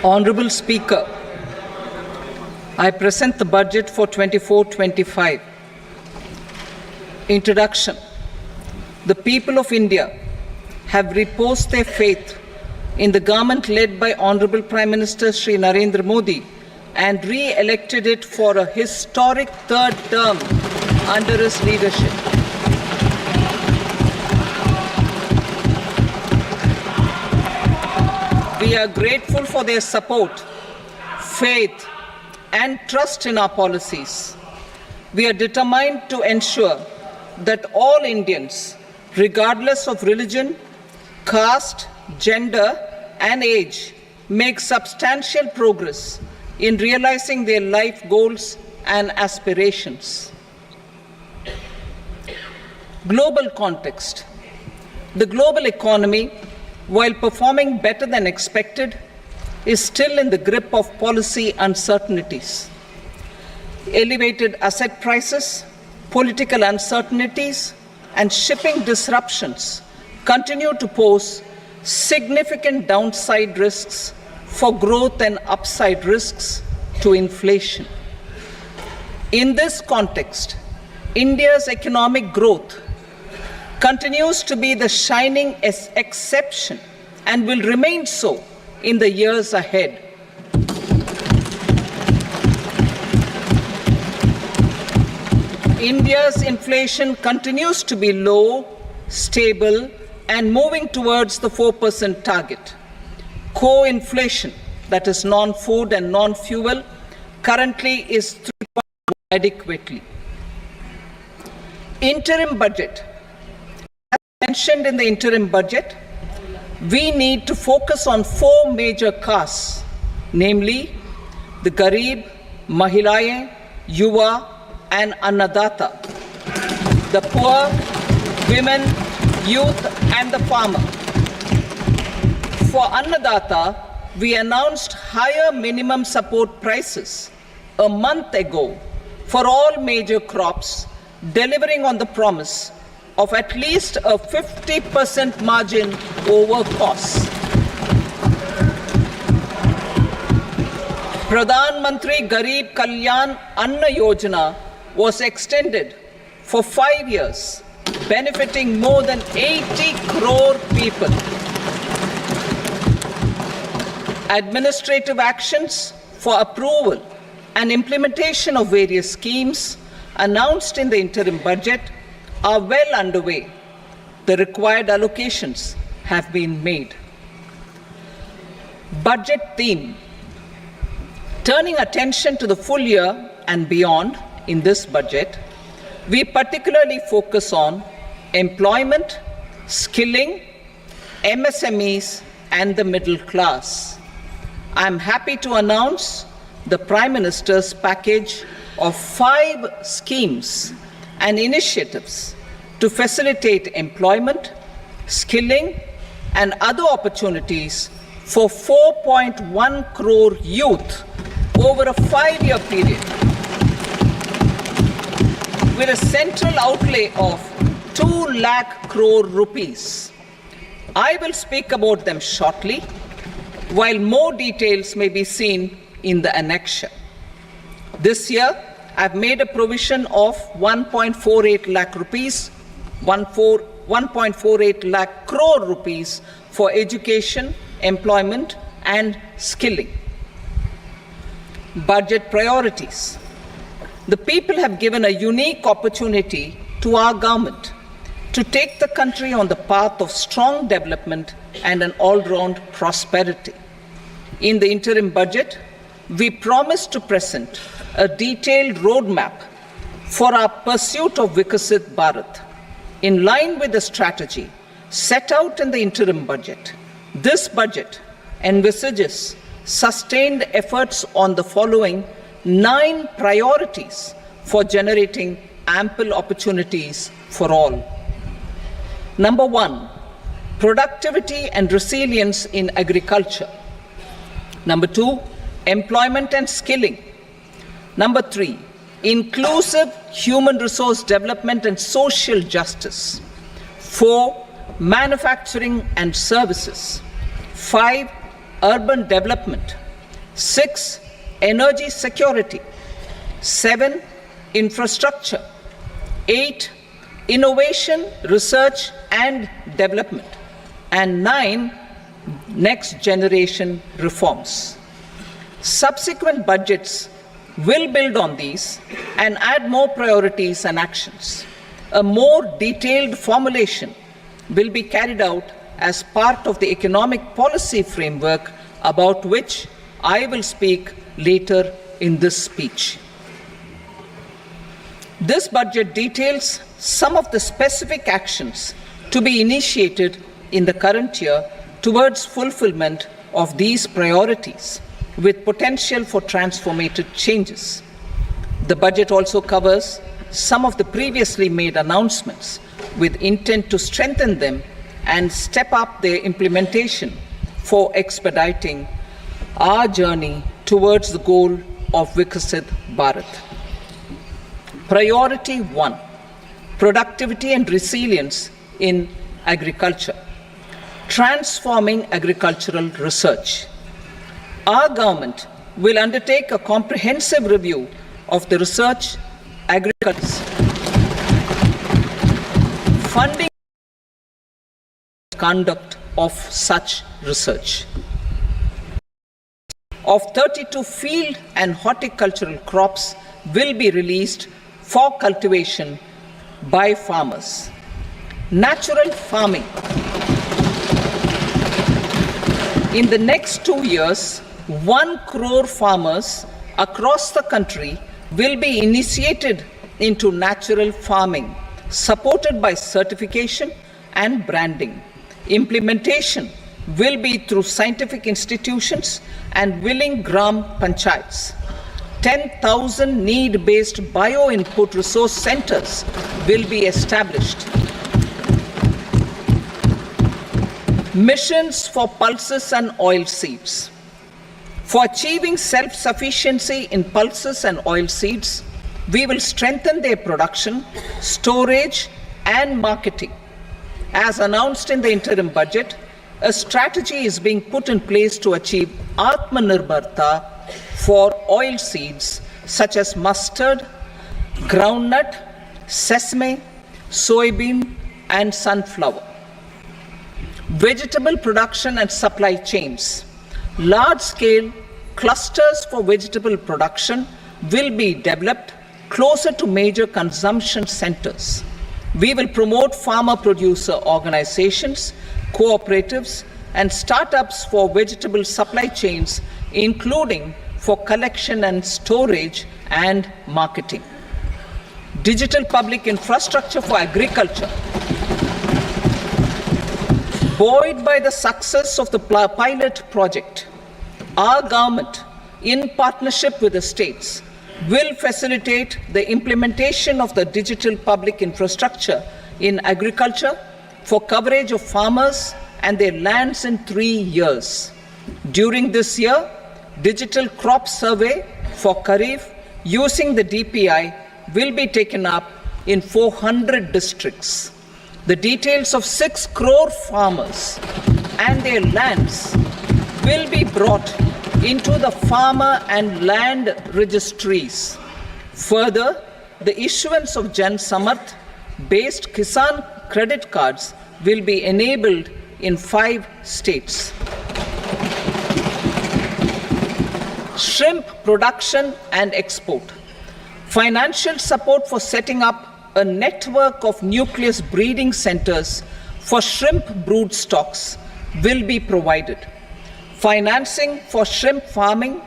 Honourable Speaker, I present the budget for 24-25. Introduction. The people of India have reposed their faith in the government led by Honourable Prime Minister Shri Narendra Modi and re-elected it for a historic third term under his leadership. We are grateful for their support, faith, and trust in our policies. We are determined to ensure that all Indians, regardless of religion, caste, gender, and age, make substantial progress in realizing their life goals and aspirations. Global context. The global economy, while performing better than expected, is still in the grip of policy uncertainties. Elevated asset prices, political uncertainties, and shipping disruptions continue to pose significant downside risks for growth and upside risks to inflation. In this context, India's economic growth continues to be the shining exception and will remain so in the years ahead. India's inflation continues to be low, stable, and moving towards the 4% target. Core inflation, that is non-food and non-fuel, currently is 3.1% adequately. Interim budget. Mentioned in the interim budget, we need to focus on four major castes, namely the Garib, Mahilaye, Yuva, and Annadata, the poor, women, youth, and the farmer. For Annadata, we announced higher minimum support prices a month ago for all major crops, delivering on the promise of at least a 50% margin over costs. Pradhan Mantri Garib Kalyan Anna Yojana was extended for 5 years, benefiting more than 80 crore people. Administrative actions for approval and implementation of various schemes announced in the interim budget are well underway. The required allocations have been made. Budget theme. Turning attention to the full year and beyond in this budget, we particularly focus on employment, skilling, MSMEs, and the middle class. I am happy to announce the Prime Minister's package of 5 schemes and initiatives to facilitate employment, skilling, and other opportunities for 4.1 crore youth over a 5-year period, with a central outlay of 2 lakh crore rupees. I will speak about them shortly, while more details may be seen in the annexure. This year, I've made a provision of 1.48 lakh rupees, 1.48 lakh crore rupees for education, employment, and skilling. Budget priorities. The people have given a unique opportunity to our government to take the country on the path of strong development and an all-round prosperity. In the interim budget, we promise to present a detailed roadmap for our pursuit of Vikasit Bharat. In line with the strategy set out in the interim budget, this budget envisages sustained efforts on the following 9 priorities for generating ample opportunities for all. Number 1, productivity and resilience in agriculture. Number 2, employment and skilling. Number 3, inclusive human resource development and social justice. 4, manufacturing and services. 5, urban development. 6. Energy security. 7. Infrastructure. 8. Innovation, research and development. And 9. Next generation reforms. Subsequent budgets will build on these and add more priorities and actions. A more detailed formulation will be carried out as part of the economic policy framework about which I will speak later in this speech. This budget details some of the specific actions to be initiated in the current year towards fulfillment of these priorities, with potential for transformative changes. The budget also covers some of the previously made announcements with intent to strengthen them and step up their implementation for expediting our journey towards the goal of Vikasit Bharat. Priority 1, productivity and resilience in agriculture. Transforming agricultural research. Our government will undertake a comprehensive review of the research agriculture funding conduct of such research. Of 32 field and horticultural crops will be released for cultivation by farmers. Natural farming. In the next 2 years, 1 crore farmers across the country will be initiated into natural farming, supported by certification and branding. Implementation will be through scientific institutions and willing gram panchayats. 10,000 need-based bio-input resource centers will be established. Missions for pulses and oil seeds. For achieving self-sufficiency in pulses and oil seeds, we will strengthen their production, storage, and marketing. As announced in the interim budget, a strategy is being put in place to achieve Atmanirbharta for oil seeds such as mustard, groundnut, sesame, soybean, and sunflower. Vegetable production and supply chains. Large-scale clusters for vegetable production will be developed closer to major consumption centers. We will promote farmer-producer organizations, cooperatives, and startups for vegetable supply chains, including for collection and storage and marketing. Digital public infrastructure for agriculture. Buoyed by the success of the pilot project, our government, in partnership with the states, will facilitate the implementation of the digital public infrastructure in agriculture for coverage of farmers and their lands in 3 years. During this year, digital crop survey for Kharif using the DPI will be taken up in 400 districts. The details of 6 crore farmers and their lands will be brought into the farmer and land registries. Further, the issuance of Jan Samarth based Kisan credit cards will be enabled in 5 states. Shrimp production and export. Financial support for setting up a network of nucleus breeding centers for shrimp brood stocks will be provided. Financing for shrimp farming,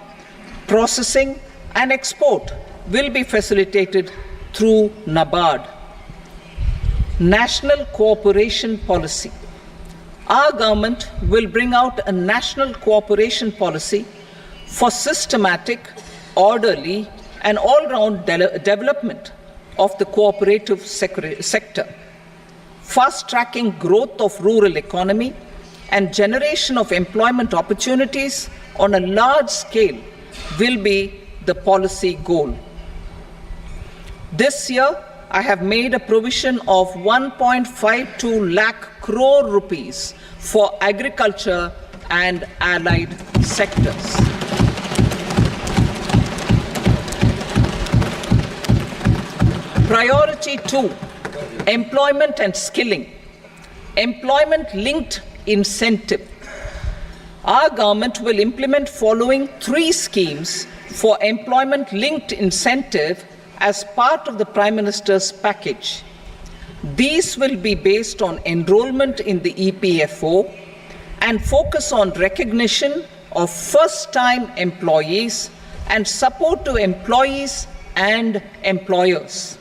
processing, and export will be facilitated through NABARD. National cooperation policy. Our government will bring out a national cooperation policy for systematic, orderly, and all-round development of the cooperative sector, fast-tracking growth of rural economy and generation of employment opportunities on a large scale will be the policy goal. This year, I have made a provision of 1.52 lakh crore rupees for agriculture and allied sectors. Priority 2, employment and skilling. Employment-linked incentive. Our government will implement following 3 schemes for employment-linked incentive as part of the Prime Minister's package. These will be based on enrollment in the EPFO and focus on recognition of first-time employees and support to employees and employers.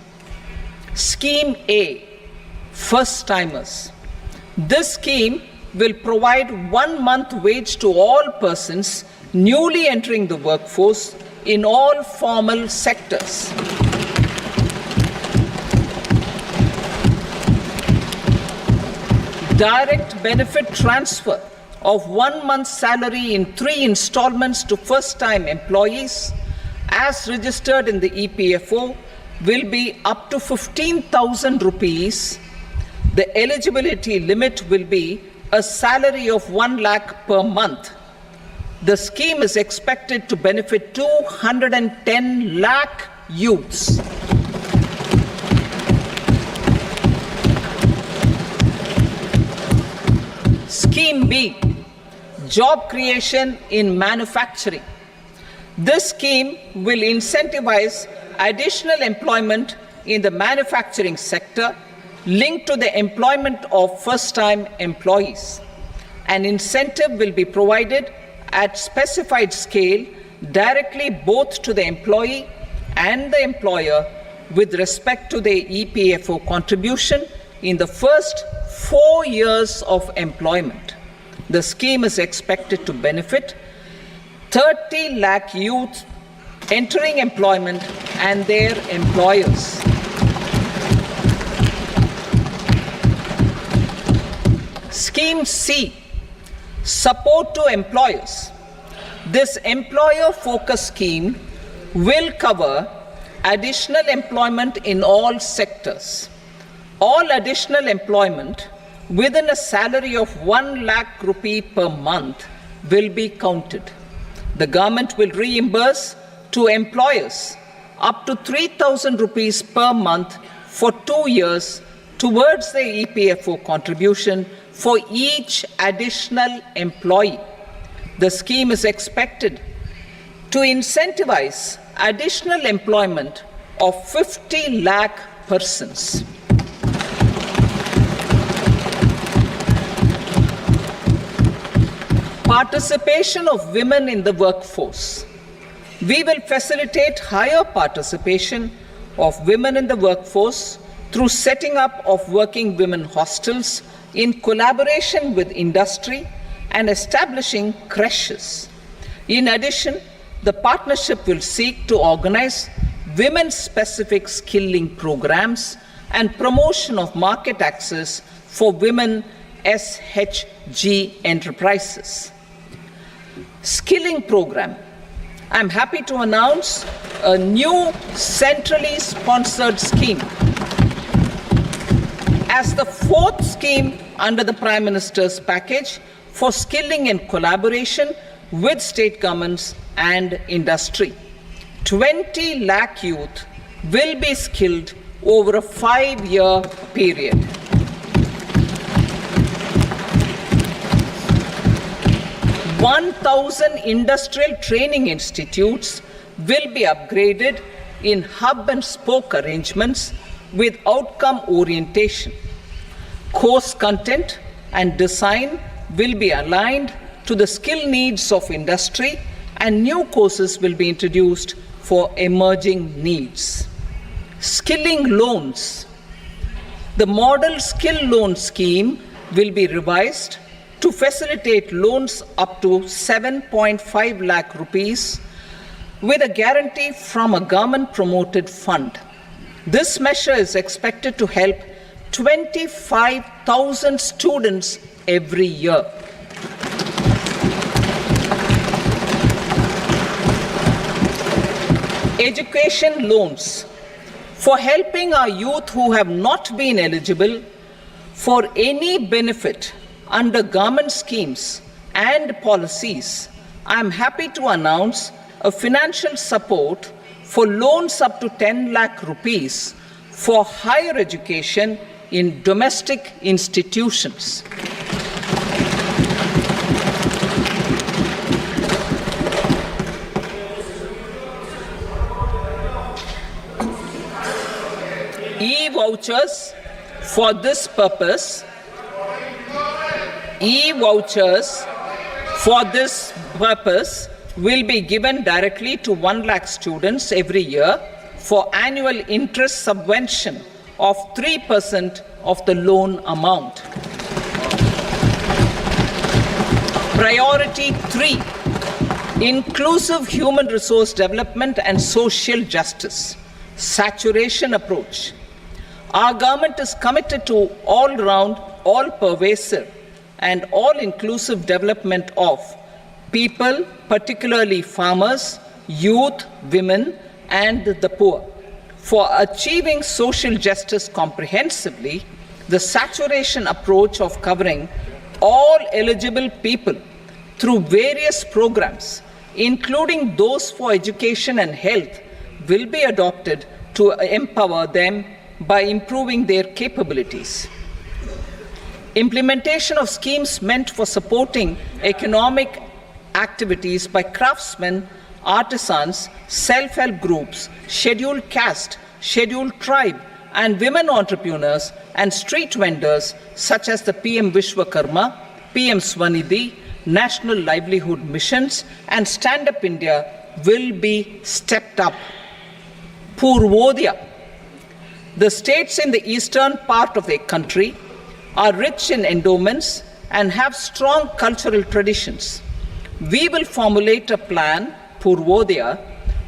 Scheme A, first-timers. This scheme will provide 1 month wage to all persons newly entering the workforce in all formal sectors. Direct benefit transfer of 1 month's salary in 3 installments to first-time employees as registered in the EPFO will be up to 15,000 rupees. The eligibility limit will be a salary of 1 lakh per month. The scheme is expected to benefit 210 lakh youths. Scheme B, job creation in manufacturing. This scheme will incentivize additional employment in the manufacturing sector linked to the employment of first-time employees. An incentive will be provided at specified scale directly both to the employee and the employer with respect to their EPFO contribution in the first 4 years of employment. The scheme is expected to benefit 30 lakh youth entering employment and their employers. Scheme C, support to employers. This employer-focused scheme will cover additional employment in all sectors. All additional employment within a salary of 1 lakh rupee per month will be counted. The government will reimburse to employers up to 3,000 rupees per month for 2 years towards the EPFO contribution for each additional employee. The scheme is expected to incentivize additional employment of 50 lakh persons. Participation of women in the workforce. We will facilitate higher participation of women in the workforce through setting up of working women hostels in collaboration with industry and establishing creches. In addition, the partnership will seek to organize women-specific skilling programs and promotion of market access for women SHG enterprises. Skilling program. I'm happy to announce a new centrally sponsored scheme as the 4th scheme under the Prime Minister's package for skilling in collaboration with state governments and industry. 20 lakh youth will be skilled over a 5-year period. "1,000 industrial training institutes will be upgraded in hub and spoke arrangements with outcome orientation. Course content and design will be aligned to the skill needs of industry, and new courses will be introduced for emerging needs." Skilling loans. The model skill loan scheme will be revised to facilitate loans up to 7.5 lakh rupees with a guarantee from a government-promoted fund. This measure is expected to help 25,000 students every year. Education loans. For helping our youth who have not been eligible for any benefit under government schemes and policies, I am happy to announce a financial support for loans up to 10 lakh rupees for higher education in domestic institutions. E-vouchers for this purpose will be given directly to 1 lakh students every year for annual interest subvention of 3% of the loan amount. Priority 3, inclusive human resource development and social justice, saturation approach. Our government is committed to all-round, all-pervasive and all-inclusive development of people, particularly farmers, youth, women, and the poor. For achieving social justice comprehensively, the saturation approach of covering all eligible people through various programs, including those for education and health, will be adopted to empower them by improving their capabilities. Implementation of schemes meant for supporting economic activities by craftsmen, artisans, self-help groups, scheduled caste, scheduled tribe, and women entrepreneurs and street vendors such as the PM Vishwakarma, PM Swanidhi, National Livelihood Missions, and Stand Up India will be stepped up. Purvodaya. The states in the eastern part of the country are rich in endowments and have strong cultural traditions. We will formulate a plan, Purvodaya,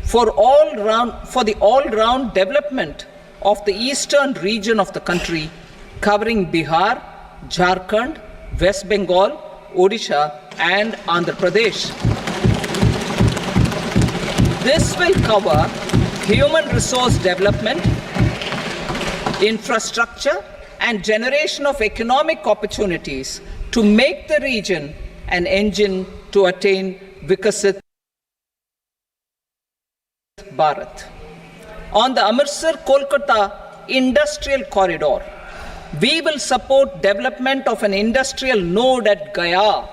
for the all-round development of the eastern region of the country, covering Bihar, Jharkhand, West Bengal, Odisha, and Andhra Pradesh. This will cover human resource development, infrastructure, and generation of economic opportunities to make the region an engine to attain Vikasit Bharat. On the Amritsar-Kolkata Industrial Corridor, we will support development of an industrial node at Gaya.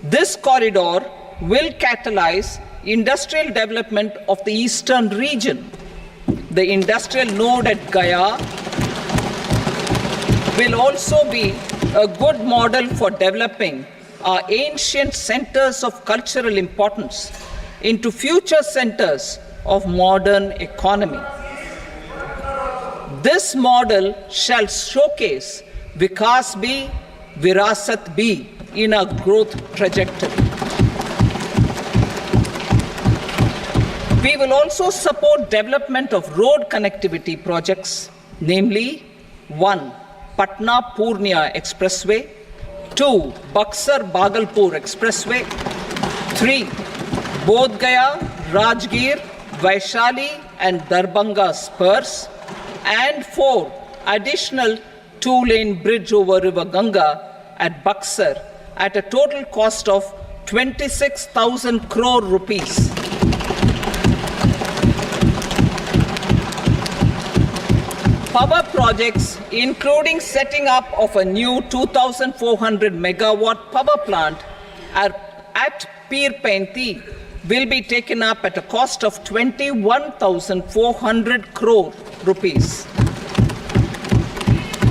This corridor will catalyze industrial development of the eastern region. The industrial node at Gaya will also be a good model for developing our ancient centers of cultural importance into future centers of modern economy. This model shall showcase Vikas B, Virasat B in our growth trajectory. We will also support development of road connectivity projects, namely 1. Patna-Purnia Expressway, 2. Buxar-Bhagalpur Expressway, 3. Bodh Gaya, Rajgir, Vaishali and Darbhanga spurs, and 4. Additional 2-lane bridge over River Ganga at Buxar at a total cost of 26,000 crore rupees. Power projects, including setting up of a new 2,400 megawatt power plant at Pir Painti, will be taken up at a cost of 21,400 crore rupees.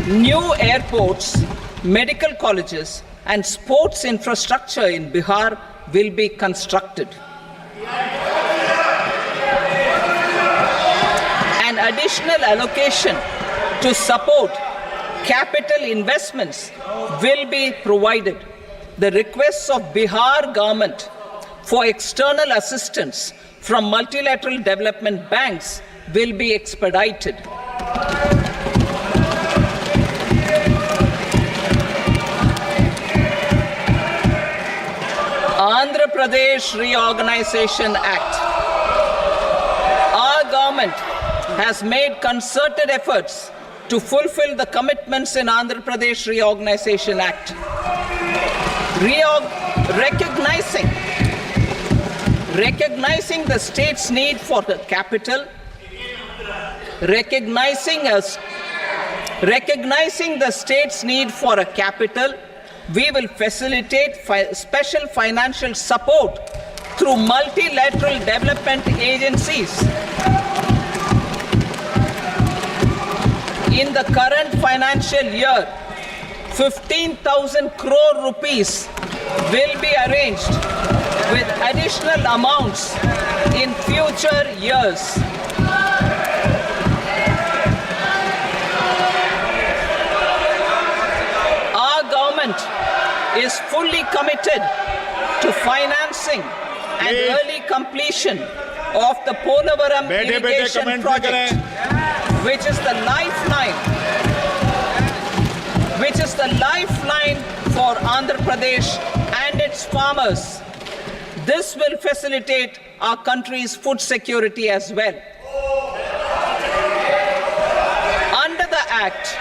New airports, medical colleges, and sports infrastructure in Bihar will be constructed. An additional allocation to support capital investments will be provided. The requests of Bihar government for external assistance from multilateral development banks will be expedited. Andhra Pradesh Reorganization Act. Our government has made concerted efforts to fulfill the commitments in Andhra Pradesh Reorganization Act. Recognizing the state's need for the capital, Recognizing the state's need for a capital, we will facilitate special financial support through multilateral development agencies. In the current financial year, 15,000 crore rupees will be arranged with additional amounts in future years. Our government is fully committed to financing and early completion of the Polavaram irrigation project, which is the lifeline for Andhra Pradesh and its farmers. This will facilitate our country's food security as well. Under the Act,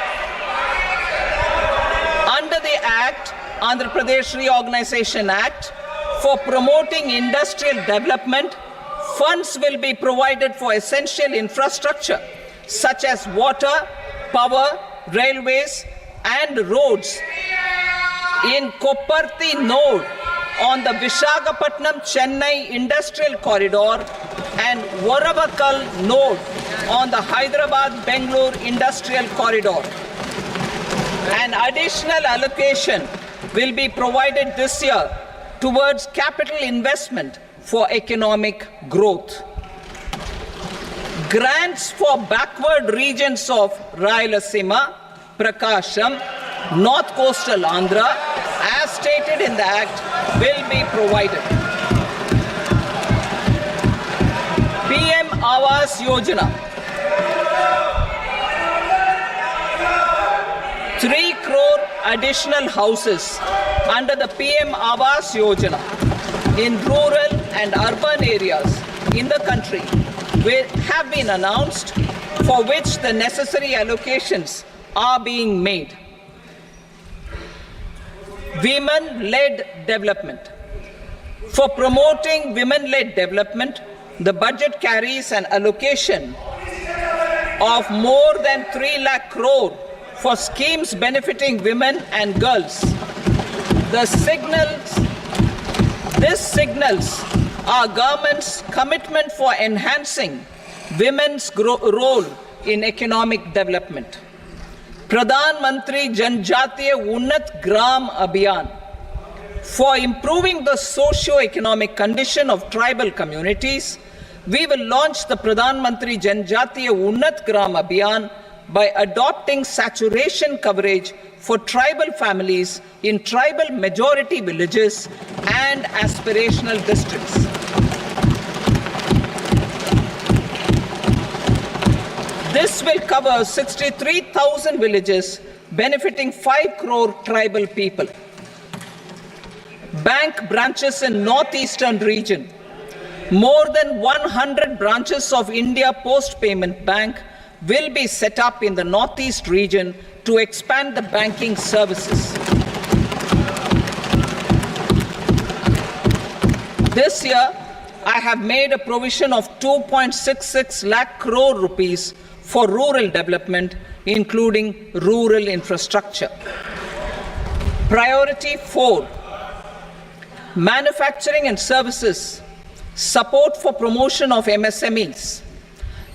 Andhra Pradesh Reorganization Act, for promoting industrial development, funds will be provided for essential infrastructure such as water, power, railways, and roads in Kopparthi node on the Visakhapatnam-Chennai industrial corridor and Varavakal node on the Hyderabad-Bengaluru industrial corridor. An additional allocation will be provided this year towards capital investment for economic growth. Grants for backward regions of Rayalaseema, Prakasham, North Coastal Andhra, as stated in the Act, will be provided. PM Awas Yojana. 3 crore additional houses under the PM Awas Yojana in rural and urban areas in the country have been announced, for which the necessary allocations are being made. Women-led development. For promoting women-led development, the budget carries an allocation of more than 3 lakh crore for schemes benefiting women and girls. This signals our government's commitment for enhancing women's role in economic development. Pradhan Mantri Janjatiya Unnat Gram Abhiyan. For improving the socio-economic condition of tribal communities, we will launch the Pradhan Mantri Janjatiya Unnat Gram Abhiyan by adopting saturation coverage for tribal families in tribal majority villages and aspirational districts. This will cover 63,000 villages, benefiting 5 crore tribal people. Bank branches in northeastern region. More than 100 branches of India Post Payment Bank will be set up in the northeast region to expand the banking services. This year, I have made a provision of 2.66 lakh crore rupees for rural development, including rural infrastructure. Priority 4, manufacturing and services, support for promotion of MSMEs.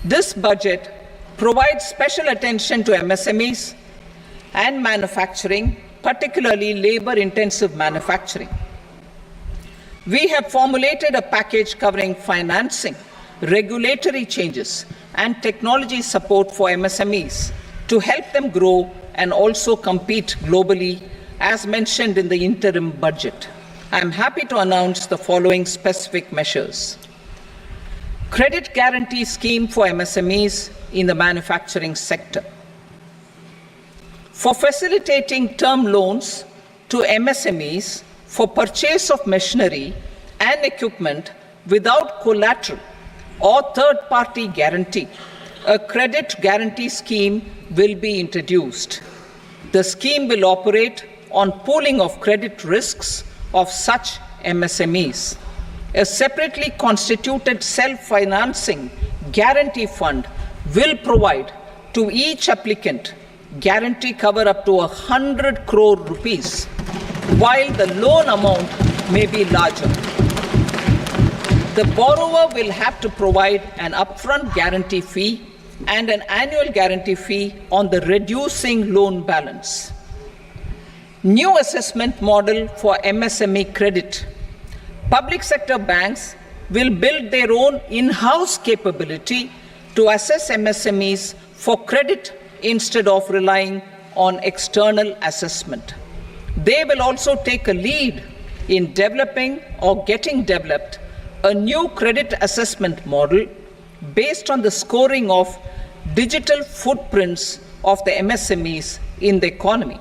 This budget provides special attention to MSMEs and manufacturing, particularly labor-intensive manufacturing. We have formulated a package covering financing, regulatory changes, and technology support for MSMEs to help them grow and also compete globally, as mentioned in the interim budget. I am happy to announce the following specific measures. Credit guarantee scheme for MSMEs in the manufacturing sector. For facilitating term loans to MSMEs for purchase of machinery and equipment without collateral or third-party guarantee, a credit guarantee scheme will be introduced. The scheme will operate on pooling of credit risks of such MSMEs. A separately constituted self-financing guarantee fund will provide to each applicant guarantee cover up to 100 crore rupees, while the loan amount may be larger. The borrower will have to provide an upfront guarantee fee and an annual guarantee fee on the reducing loan balance. New assessment model for MSME credit. Public sector banks will build their own in-house capability to assess MSMEs for credit instead of relying on external assessment. They will also take a lead in developing or getting developed a new credit assessment model based on the scoring of digital footprints of the MSMEs in the economy.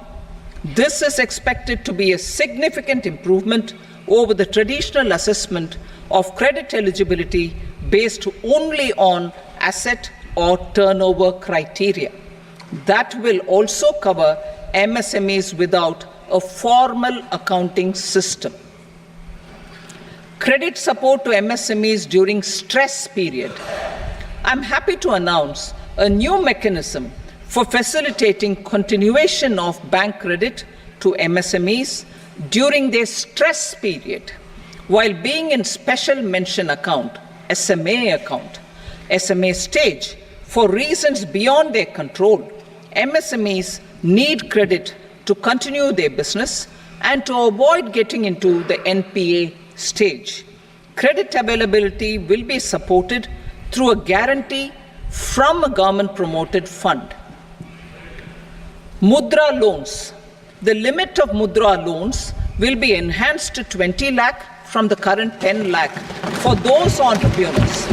This is expected to be a significant improvement over the traditional assessment of credit eligibility based only on asset or turnover criteria. That will also cover MSMEs without a formal accounting system. Credit support to MSMEs during stress period. I'm happy to announce a new mechanism for facilitating continuation of bank credit to MSMEs during their stress period while being in special mention account, SMA stage, for reasons beyond their control. MSMEs need credit to continue their business and to avoid getting into the NPA stage. Credit availability will be supported through a guarantee from a government-promoted fund. Mudra loans. The limit of Mudra loans will be enhanced to 20 lakh from the current 10 lakh for those entrepreneurs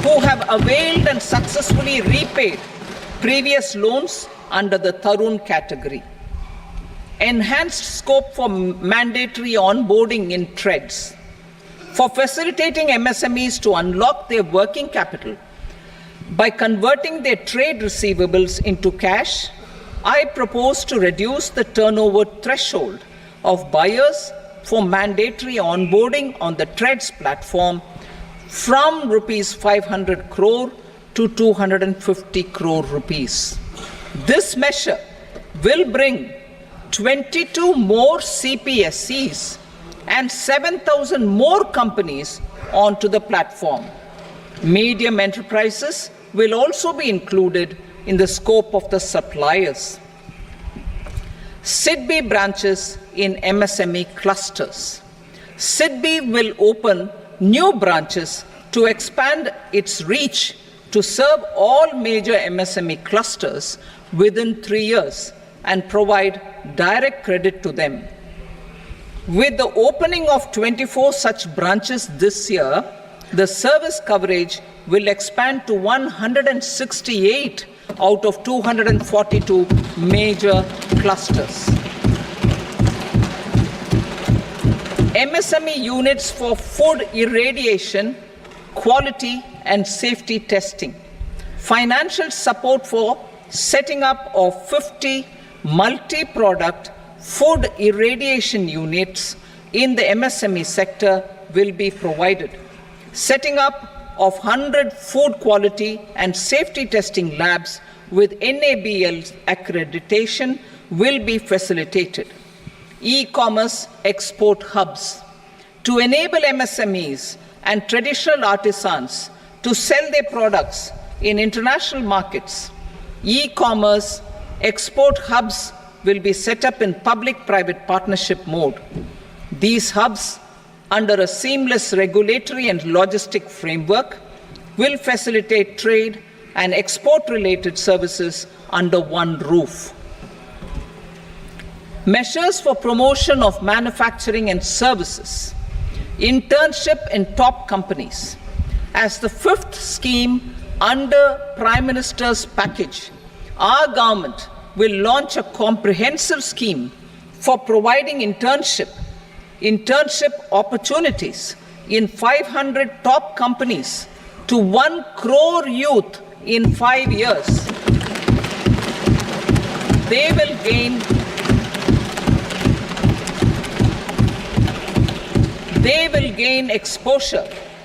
who have availed and successfully repaid previous loans under the Tarun category. Enhanced scope for mandatory onboarding in TREDS. For facilitating MSMEs to unlock their working capital by converting their trade receivables into cash, I propose to reduce the turnover threshold of buyers for mandatory onboarding on the TREDS platform from rupees 500 crore to 250 crore rupees. This measure will bring 22 more CPSCs and 7,000 more companies onto the platform. Medium enterprises will also be included in the scope of the suppliers. SIDBI branches in MSME clusters. SIDBI will open new branches to expand its reach to serve all major MSME clusters within 3 years and provide direct credit to them. With the opening of 24 such branches this year, the service coverage will expand to 168 out of 242 major clusters. MSME units for food irradiation, quality and safety testing. Financial support for setting up of 50 multi-product food irradiation units in the MSME sector will be provided. Setting up of 100 food quality and safety testing labs with NABL accreditation will be facilitated. E-commerce export hubs. To enable MSMEs and traditional artisans to sell their products in international markets, e-commerce export hubs will be set up in public-private partnership mode. These hubs, under a seamless regulatory and logistic framework, will facilitate trade and export-related services under one roof. Measures for promotion of manufacturing and services. Internship in top companies. As the fifth scheme under Prime Minister's package, our government will launch a comprehensive scheme for providing internship opportunities in 500 top companies to 1 crore youth in 5 years. They will gain exposure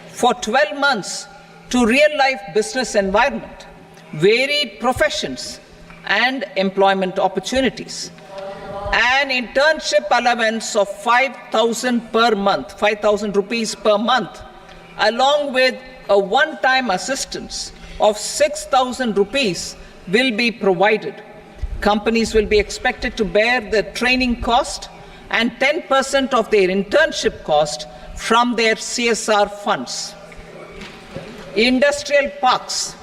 for 12 months to real-life business environment, varied professions, and employment opportunities. An internship allowance of 5,000 per month, 5,000 rupees per month, along with a one-time assistance of 6,000 rupees will be provided. Companies will be expected to bear the training cost and 10% of their internship cost from their CSR funds. Industrial parks.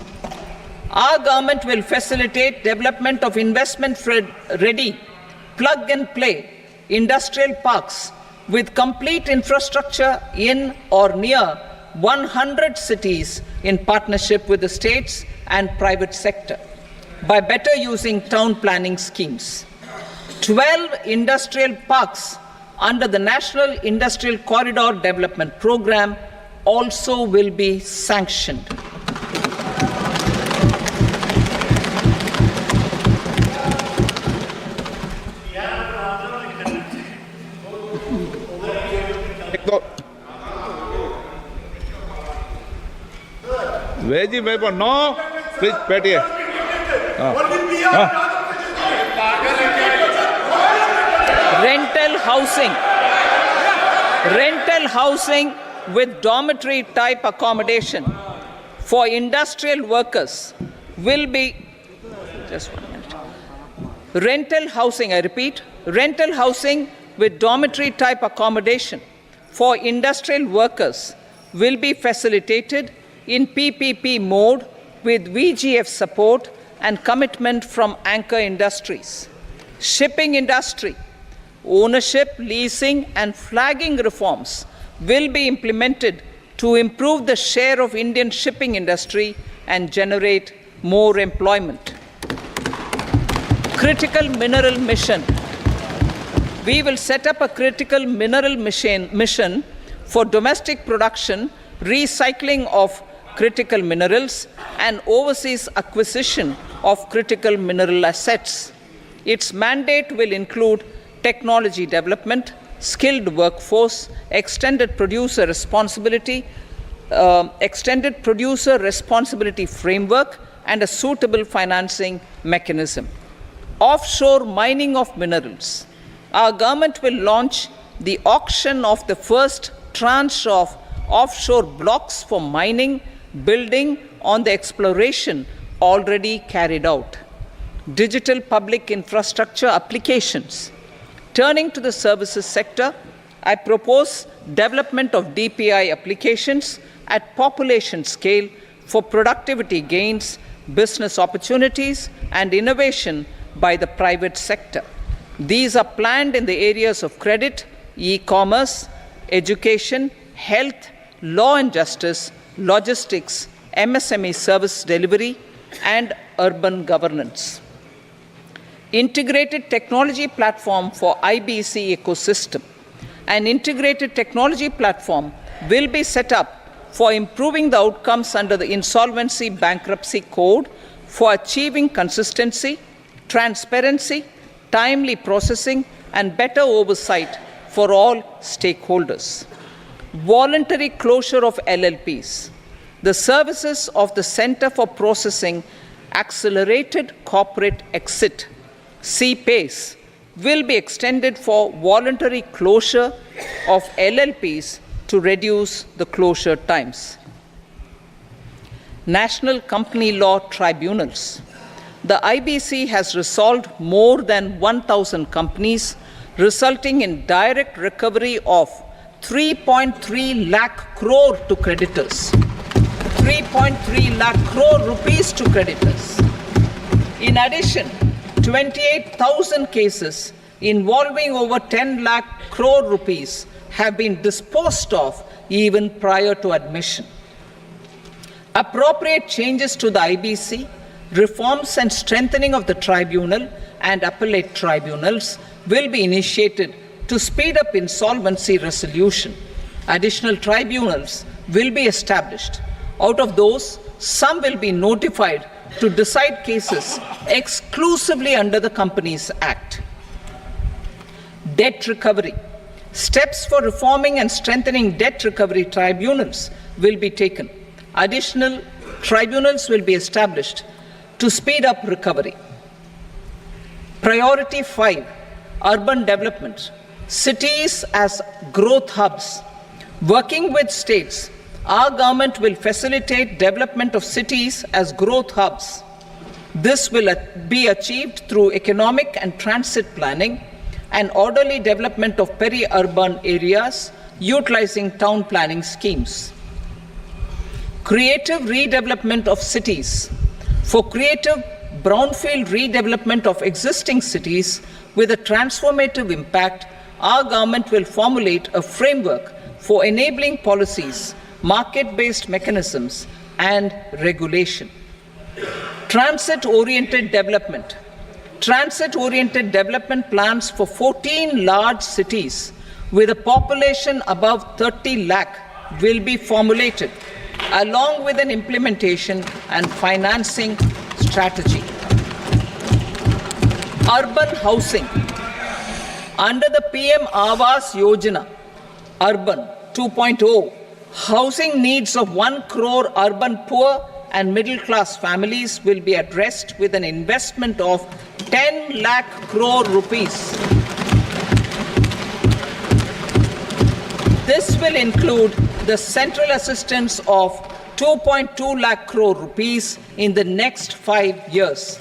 Our government will facilitate development of investment-ready, plug-and-play industrial parks with complete infrastructure in or near 100 cities in partnership with the states and private sector by better using town planning schemes. 12 industrial parks under the National Industrial Corridor Development Program also will be sanctioned. Veji paper, no. Please, Petty. Rental housing. Rental housing with dormitory type accommodation for industrial workers will be, just 1 minute. Rental housing, I repeat, rental housing with dormitory type accommodation for industrial workers will be facilitated in PPP mode with VGF support and commitment from anchor industries. Shipping industry, ownership, leasing and flagging reforms will be implemented to improve the share of Indian shipping industry and generate more employment. Critical mineral mission. We will set up a critical mineral mission for domestic production, recycling of critical minerals and overseas acquisition of critical mineral assets. Its mandate will include technology development, skilled workforce, extended producer responsibility framework, and a suitable financing mechanism. Offshore mining of minerals. Our government will launch the auction of the first tranche of offshore blocks for mining, building on the exploration already carried out. Digital public infrastructure applications. Turning to the services sector, I propose development of DPI applications at population scale for productivity gains, business opportunities, and innovation by the private sector. These are planned in the areas of credit, e-commerce, education, health, law and justice, logistics, MSME service delivery, and urban governance. Integrated technology platform for IBC ecosystem. An integrated technology platform will be set up for improving the outcomes under the Insolvency Bankruptcy Code for achieving consistency, transparency, timely processing, and better oversight for all stakeholders. Voluntary closure of LLPs. The services of the Center for Processing Accelerated Corporate Exit, CPACE, will be extended for voluntary closure of LLPs to reduce the closure times. National Company Law Tribunals. The IBC has resolved more than 1,000 companies, resulting in direct recovery of 3.3 lakh crore to creditors. 3.3 lakh crore rupees to creditors. In addition, 28,000 cases involving over 10 lakh crore rupees have been disposed of even prior to admission. Appropriate changes to the IBC, reforms and strengthening of the tribunal and appellate tribunals will be initiated to speed up insolvency resolution. Additional tribunals will be established. Out of those, some will be notified to decide cases exclusively under the Companies Act. Debt recovery. Steps for reforming and strengthening debt recovery tribunals will be taken. Additional tribunals will be established to speed up recovery. Priority 5, urban development. Cities as growth hubs. Working with states, our government will facilitate development of cities as growth hubs. This will be achieved through economic and transit planning and orderly development of peri-urban areas utilizing town planning schemes. Creative redevelopment of cities. For creative brownfield redevelopment of existing cities with a transformative impact, our government will formulate a framework for enabling policies, market-based mechanisms, and regulation. Transit-oriented development. Transit-oriented development plans for 14 large cities with a population above 30 lakh will be formulated, along with an implementation and financing strategy. Urban housing. Under the PM Awas Yojana, Urban 2.0, housing needs of 1 crore urban poor and middle-class families will be addressed with an investment of 10 lakh crore rupees. This will include the central assistance of 2.2 lakh crore rupees in the next 5 years.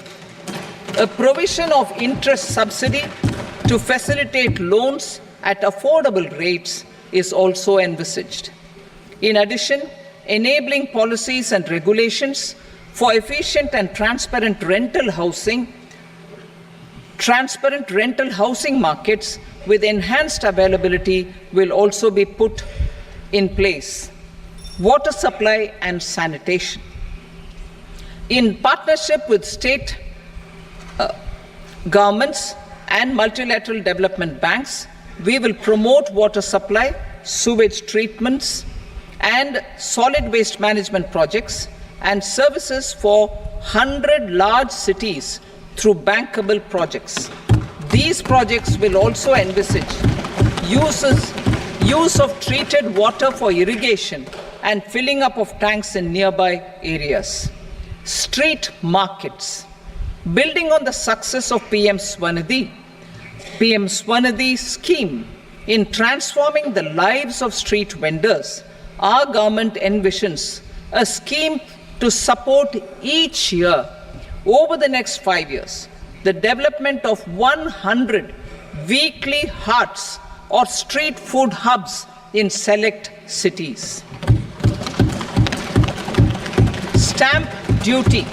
A provision of interest subsidy to facilitate loans at affordable rates is also envisaged. In addition, enabling policies and regulations for efficient and transparent rental housing markets with enhanced availability will also be put in place. Water supply and sanitation. In partnership with state governments and multilateral development banks, we will promote water supply, sewage treatments, and solid waste management projects and services for 100 large cities through bankable projects. These projects will also envisage use of treated water for irrigation and filling up of tanks in nearby areas. Street markets. Building on the success of PM Swanidhi scheme in transforming the lives of street vendors, our government envisions a scheme to support each year over the next 5 years the development of 100 weekly hearts or street food hubs in select cities. Stamp duty.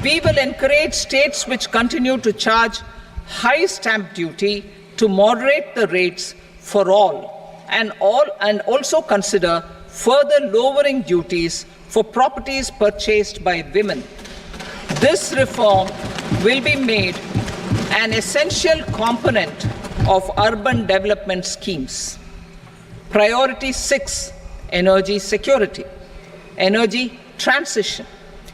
We will encourage states which continue to charge high stamp duty to moderate the rates for all and also consider further lowering duties for properties purchased by women. This reform will be made an essential component of urban development schemes. Priority 6, energy security, energy transition.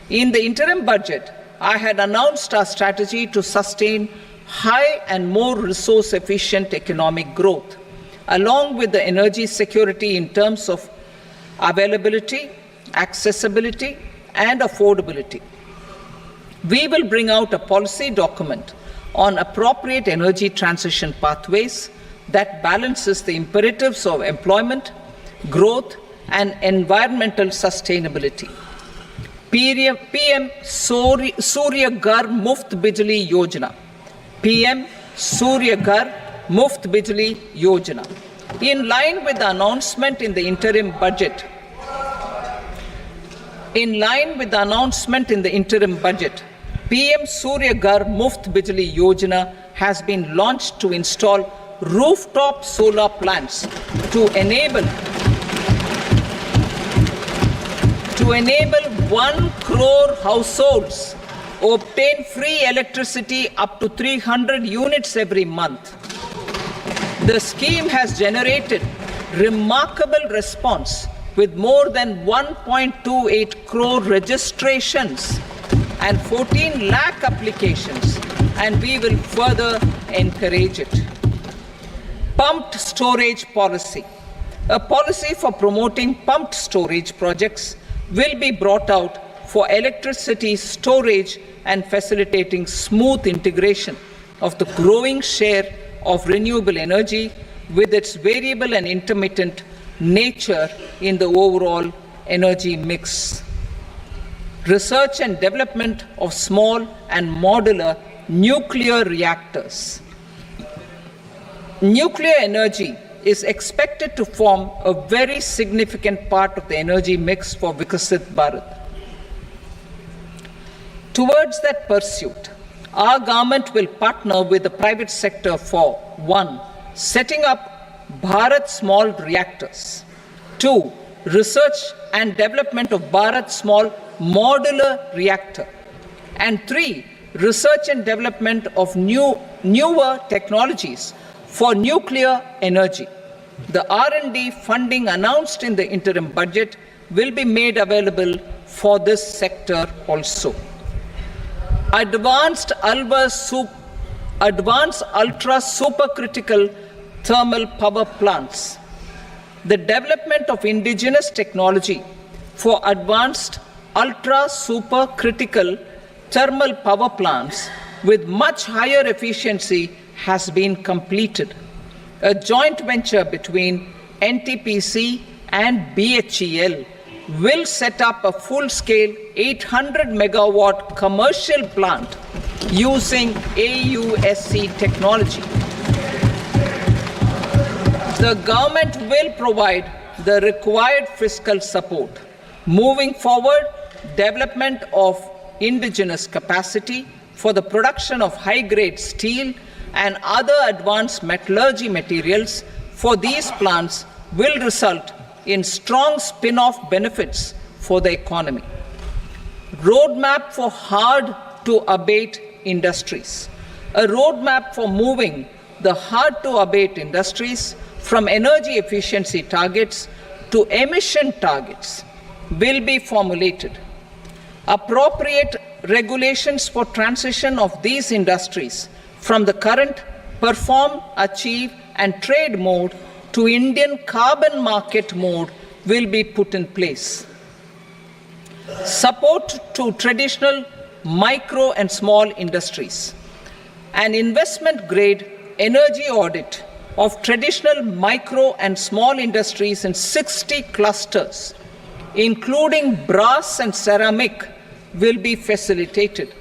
In the interim budget, I had announced our strategy to sustain high and more resource-efficient economic growth, along with the energy security in terms of availability, accessibility, and affordability. We will bring out a policy document on appropriate energy transition pathways that balances the imperatives of employment, growth, and environmental sustainability. PM Surya Ghar Muft Bijli Yojana. PM Surya Ghar Muft Bijli Yojana. In line with the announcement in the interim budget, PM Surya Ghar Muft Bijli Yojana has been launched to install rooftop solar plants to enable 1 crore households obtain free electricity up to 300 units every month. The scheme has generated remarkable response with more than 1.28 crore registrations and 14 lakh applications, and we will further encourage it. Pumped storage policy. A policy for promoting pumped storage projects will be brought out for electricity storage and facilitating smooth integration of the growing share of renewable energy with its variable and intermittent nature in the overall energy mix. Research and development of small and modular nuclear reactors. Nuclear energy is expected to form a very significant part of the energy mix for Vikasit Bharat. Towards that pursuit, our government will partner with the private sector for 1. Setting up Bharat Small Reactors, 2. Research and development of Bharat Small Modular Reactor, and 3. Research and development of newer technologies for nuclear energy. The R&D funding announced in the interim budget will be made available for this sector also. Advanced ultra supercritical thermal power plants. The development of indigenous technology for advanced ultra supercritical thermal power plants with much higher efficiency has been completed. A joint venture between NTPC and BHEL will set up a full-scale 800 megawatt commercial plant using AUSC technology. The government will provide the required fiscal support. Moving forward, development of indigenous capacity for the production of high-grade steel and other advanced metallurgy materials for these plants will result in strong spin-off benefits for the economy. Roadmap for hard-to-abate industries. A roadmap for moving the hard-to-abate industries from energy efficiency targets to emission targets will be formulated. Appropriate regulations for transition of these industries from the current perform, achieve, and trade mode to Indian carbon market mode will be put in place. Support to traditional micro and small industries. An investment-grade energy audit of traditional micro and small industries in 60 clusters, including brass and ceramic, will be facilitated.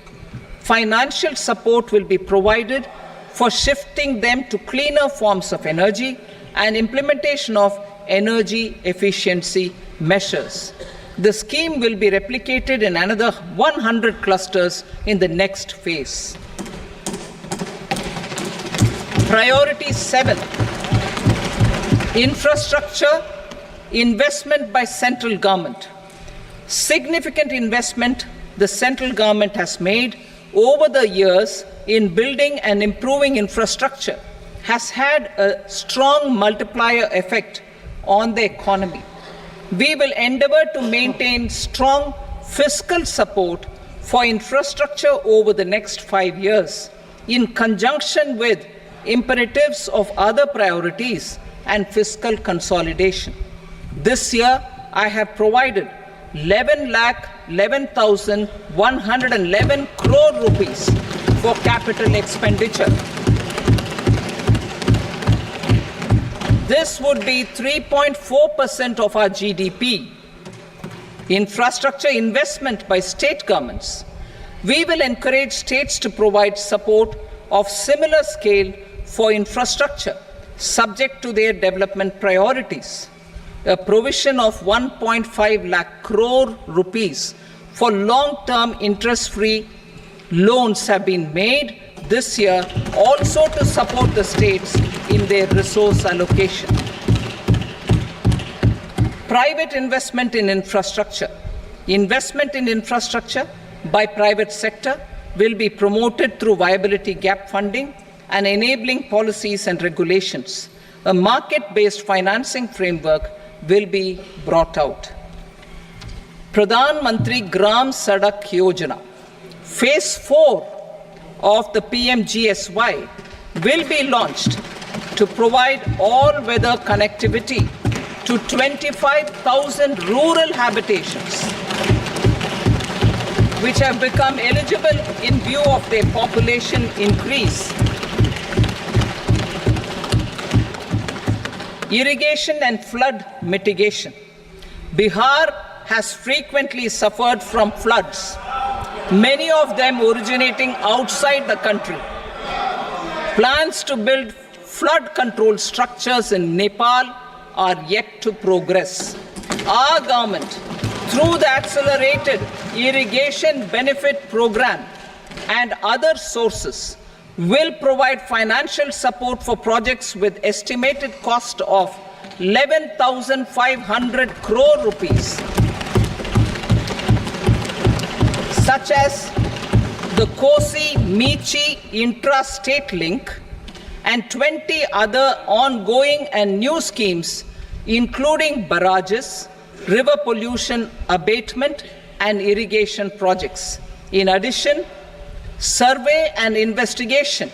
Financial support will be provided for shifting them to cleaner forms of energy and implementation of energy efficiency measures. The scheme will be replicated in another 100 clusters in the next phase. Priority 7, infrastructure investment by central government. Significant investment the central government has made over the years in building and improving infrastructure has had a strong multiplier effect on the economy. We will endeavor to maintain strong fiscal support for infrastructure over the next 5 years in conjunction with imperatives of other priorities and fiscal consolidation. This year, I have provided 11,11,111 crore rupees for capital expenditure. This would be 3.4% of our GDP. Infrastructure investment by state governments. We will encourage states to provide support of similar scale for infrastructure, subject to their development priorities. A provision of 1.5 lakh crore rupees for long-term interest-free loans have been made this year also to support the states in their resource allocation. Private investment in infrastructure. Investment in infrastructure by private sector will be promoted through viability gap funding and enabling policies and regulations. A market-based financing framework will be brought out. Pradhan Mantri Gram Sadak Yojana. Phase 4 of the PMGSY will be launched to provide all-weather connectivity to 25,000 rural habitations, which have become eligible in view of their population increase. Irrigation and flood mitigation. Bihar has frequently suffered from floods, many of them originating outside the country. Plans to build flood control structures in Nepal are yet to progress. Our government, through the Accelerated Irrigation Benefit Program and other sources, will provide financial support for projects with estimated cost of 11,500 crore rupees, such as the Kosi-Michi intra-state link and 20 other ongoing and new schemes, including barrages, river pollution abatement, and irrigation projects. In addition, survey and investigation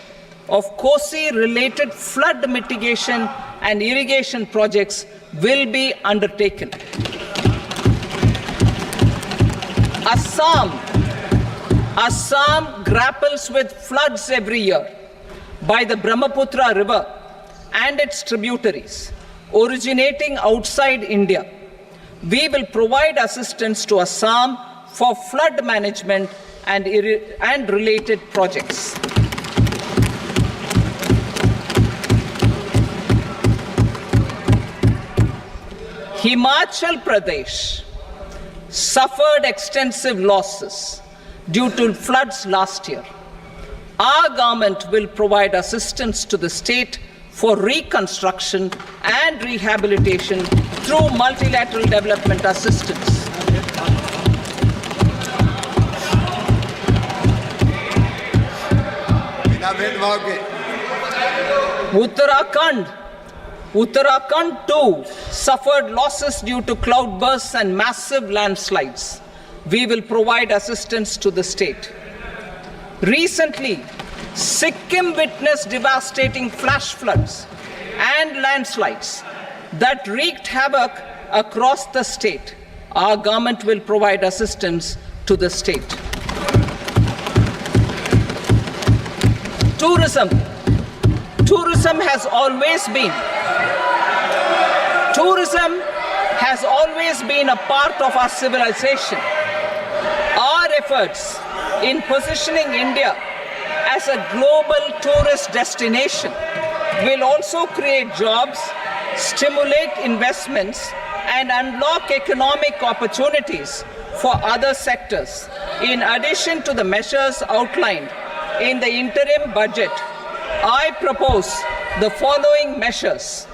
of Kosi-related flood mitigation and irrigation projects will be undertaken. Assam grapples with floods every year by the Brahmaputra River and its tributaries originating outside India. We will provide assistance to Assam for flood management and related projects. Himachal Pradesh suffered extensive losses due to floods last year. Our government will provide assistance to the state for reconstruction and rehabilitation through multilateral development assistance. Uttarakhand too suffered losses due to cloudbursts and massive landslides. We will provide assistance to the state. Recently, Sikkim witnessed devastating flash floods and landslides that wreaked havoc across the state. Our government will provide assistance to the state. Tourism has always been a part of our civilization. Our efforts in positioning India as a global tourist destination will also create jobs, stimulate investments, and unlock economic opportunities for other sectors. In addition to the measures outlined in the interim budget, I propose the following measures.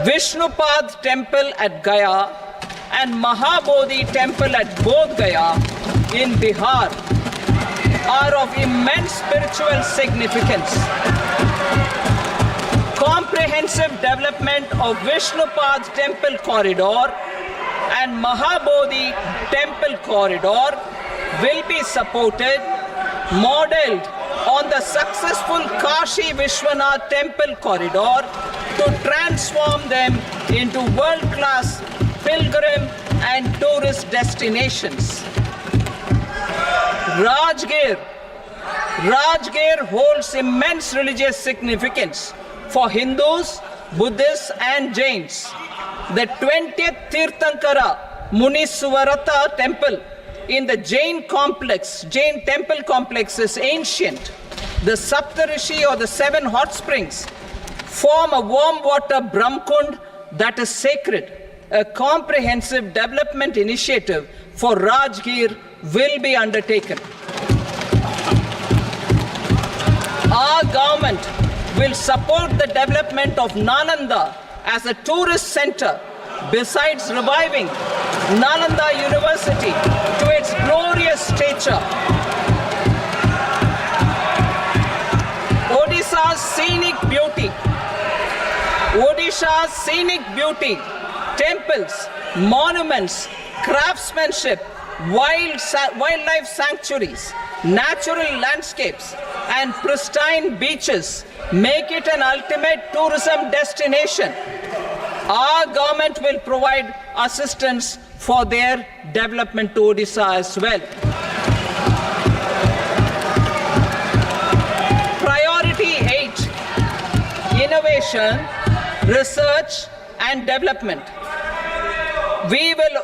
Vishnupad Temple at Gaya and Mahabodhi Temple at Bodh Gaya in Bihar are of immense spiritual significance. Comprehensive development of Vishnupad Temple Corridor and Mahabodhi Temple Corridor will be supported, modeled on the successful Kashi Vishwanath Temple Corridor to transform them into world-class pilgrim and tourist destinations. Rajgir holds immense religious significance for Hindus, Buddhists, and Jains. The 20th Tirthankara Muniswarata temple in the Jain temple complex is ancient. The Saptarishi, or the 7 hot springs, form a warm water Brahmkund that is sacred. A comprehensive development initiative for Rajgir will be undertaken. Our government will support the development of Nalanda as a tourist center, besides reviving Nalanda University to its glorious stature. Odisha's scenic beauty, temples, monuments, craftsmanship, wildlife sanctuaries, natural landscapes, and pristine beaches make it an ultimate tourism destination. Our government will provide assistance for their development to Odisha as well. Priority 8, innovation, research and development. We will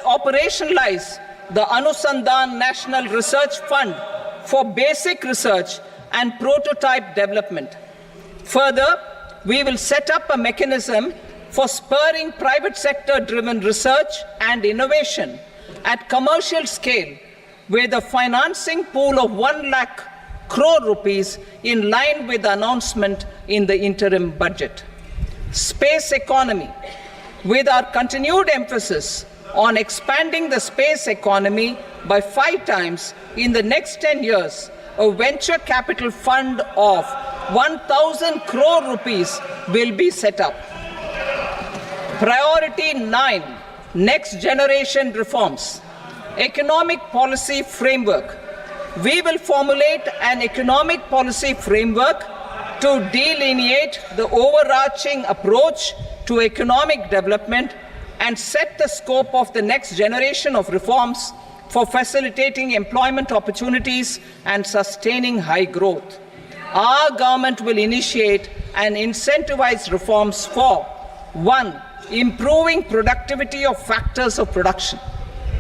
operationalize the Anusandhan National Research Fund for basic research and prototype development. Further, we will set up a mechanism for spurring private sector-driven research and innovation at commercial scale with a financing pool of 1 lakh crore rupees in line with the announcement in the interim budget. Space economy. With our continued emphasis on expanding the space economy by 5 times in the next 10 years, a venture capital fund of 1,000 crore rupees will be set up. Priority 9, next generation reforms. Economic policy framework. We will formulate an economic policy framework to delineate the overarching approach to economic development and set the scope of the next generation of reforms for facilitating employment opportunities and sustaining high growth. Our government will initiate and incentivize reforms for 1. Improving productivity of factors of production,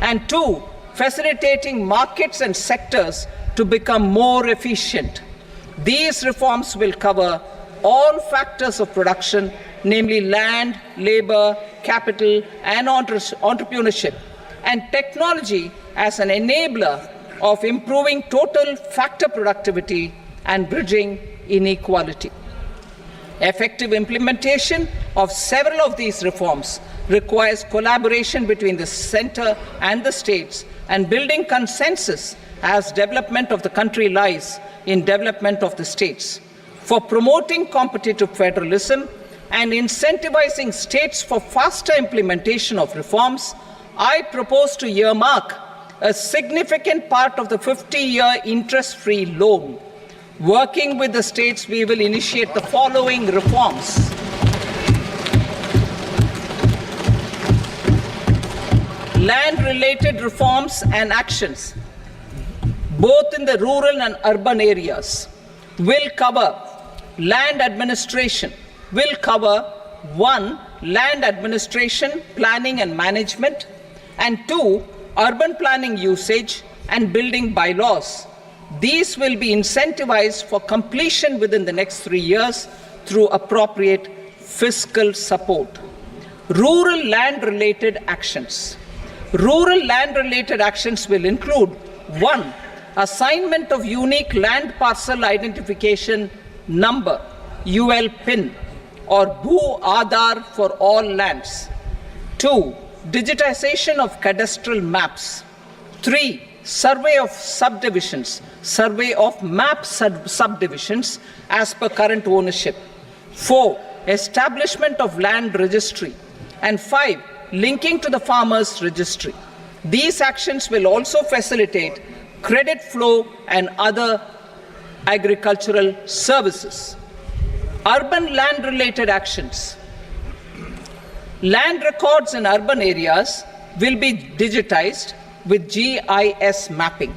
and 2. Facilitating markets and sectors to become more efficient. These reforms will cover all factors of production, namely land, labor, capital, and entrepreneurship, and technology as an enabler of improving total factor productivity and bridging inequality. Effective implementation of several of these reforms requires collaboration between the center and the states and building consensus as development of the country lies in development of the states. For promoting competitive federalism and incentivizing states for faster implementation of reforms, I propose to earmark a significant part of the 50-year interest-free loan. Working with the states, we will initiate the following reforms. Land-related reforms and actions, both in the rural and urban areas, will cover land administration, will cover 1. Land administration, planning and management, and 2. Urban planning usage and building bylaws. These will be incentivized for completion within the next 3 years through appropriate fiscal support. Rural land-related actions. Rural land-related actions will include 1. Assignment of unique land parcel identification number, UL PIN, or Bhu Aadhaar for all lands. 2. Digitization of cadastral maps. 3. Survey of subdivisions, survey of map subdivisions as per current ownership. 4. Establishment of land registry. And 5. Linking to the farmers registry. These actions will also facilitate credit flow and other agricultural services. Urban land related actions. Land records in urban areas will be digitized with GIS mapping.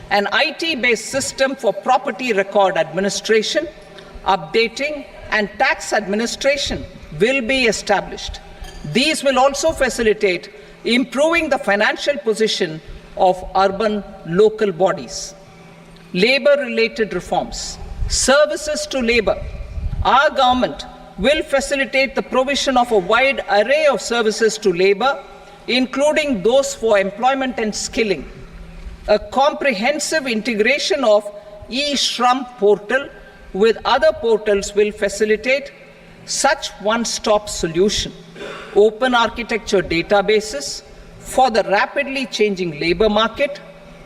An IT-based system for property record administration, updating, and tax administration will be established. These will also facilitate improving the financial position of urban local bodies. Labor-related reforms. Services to labor. Our government will facilitate the provision of a wide array of services to labor, including those for employment and skilling. A comprehensive integration of e-Shram portal with other portals will facilitate such one-stop solution. Open architecture databases for the rapidly changing labor market,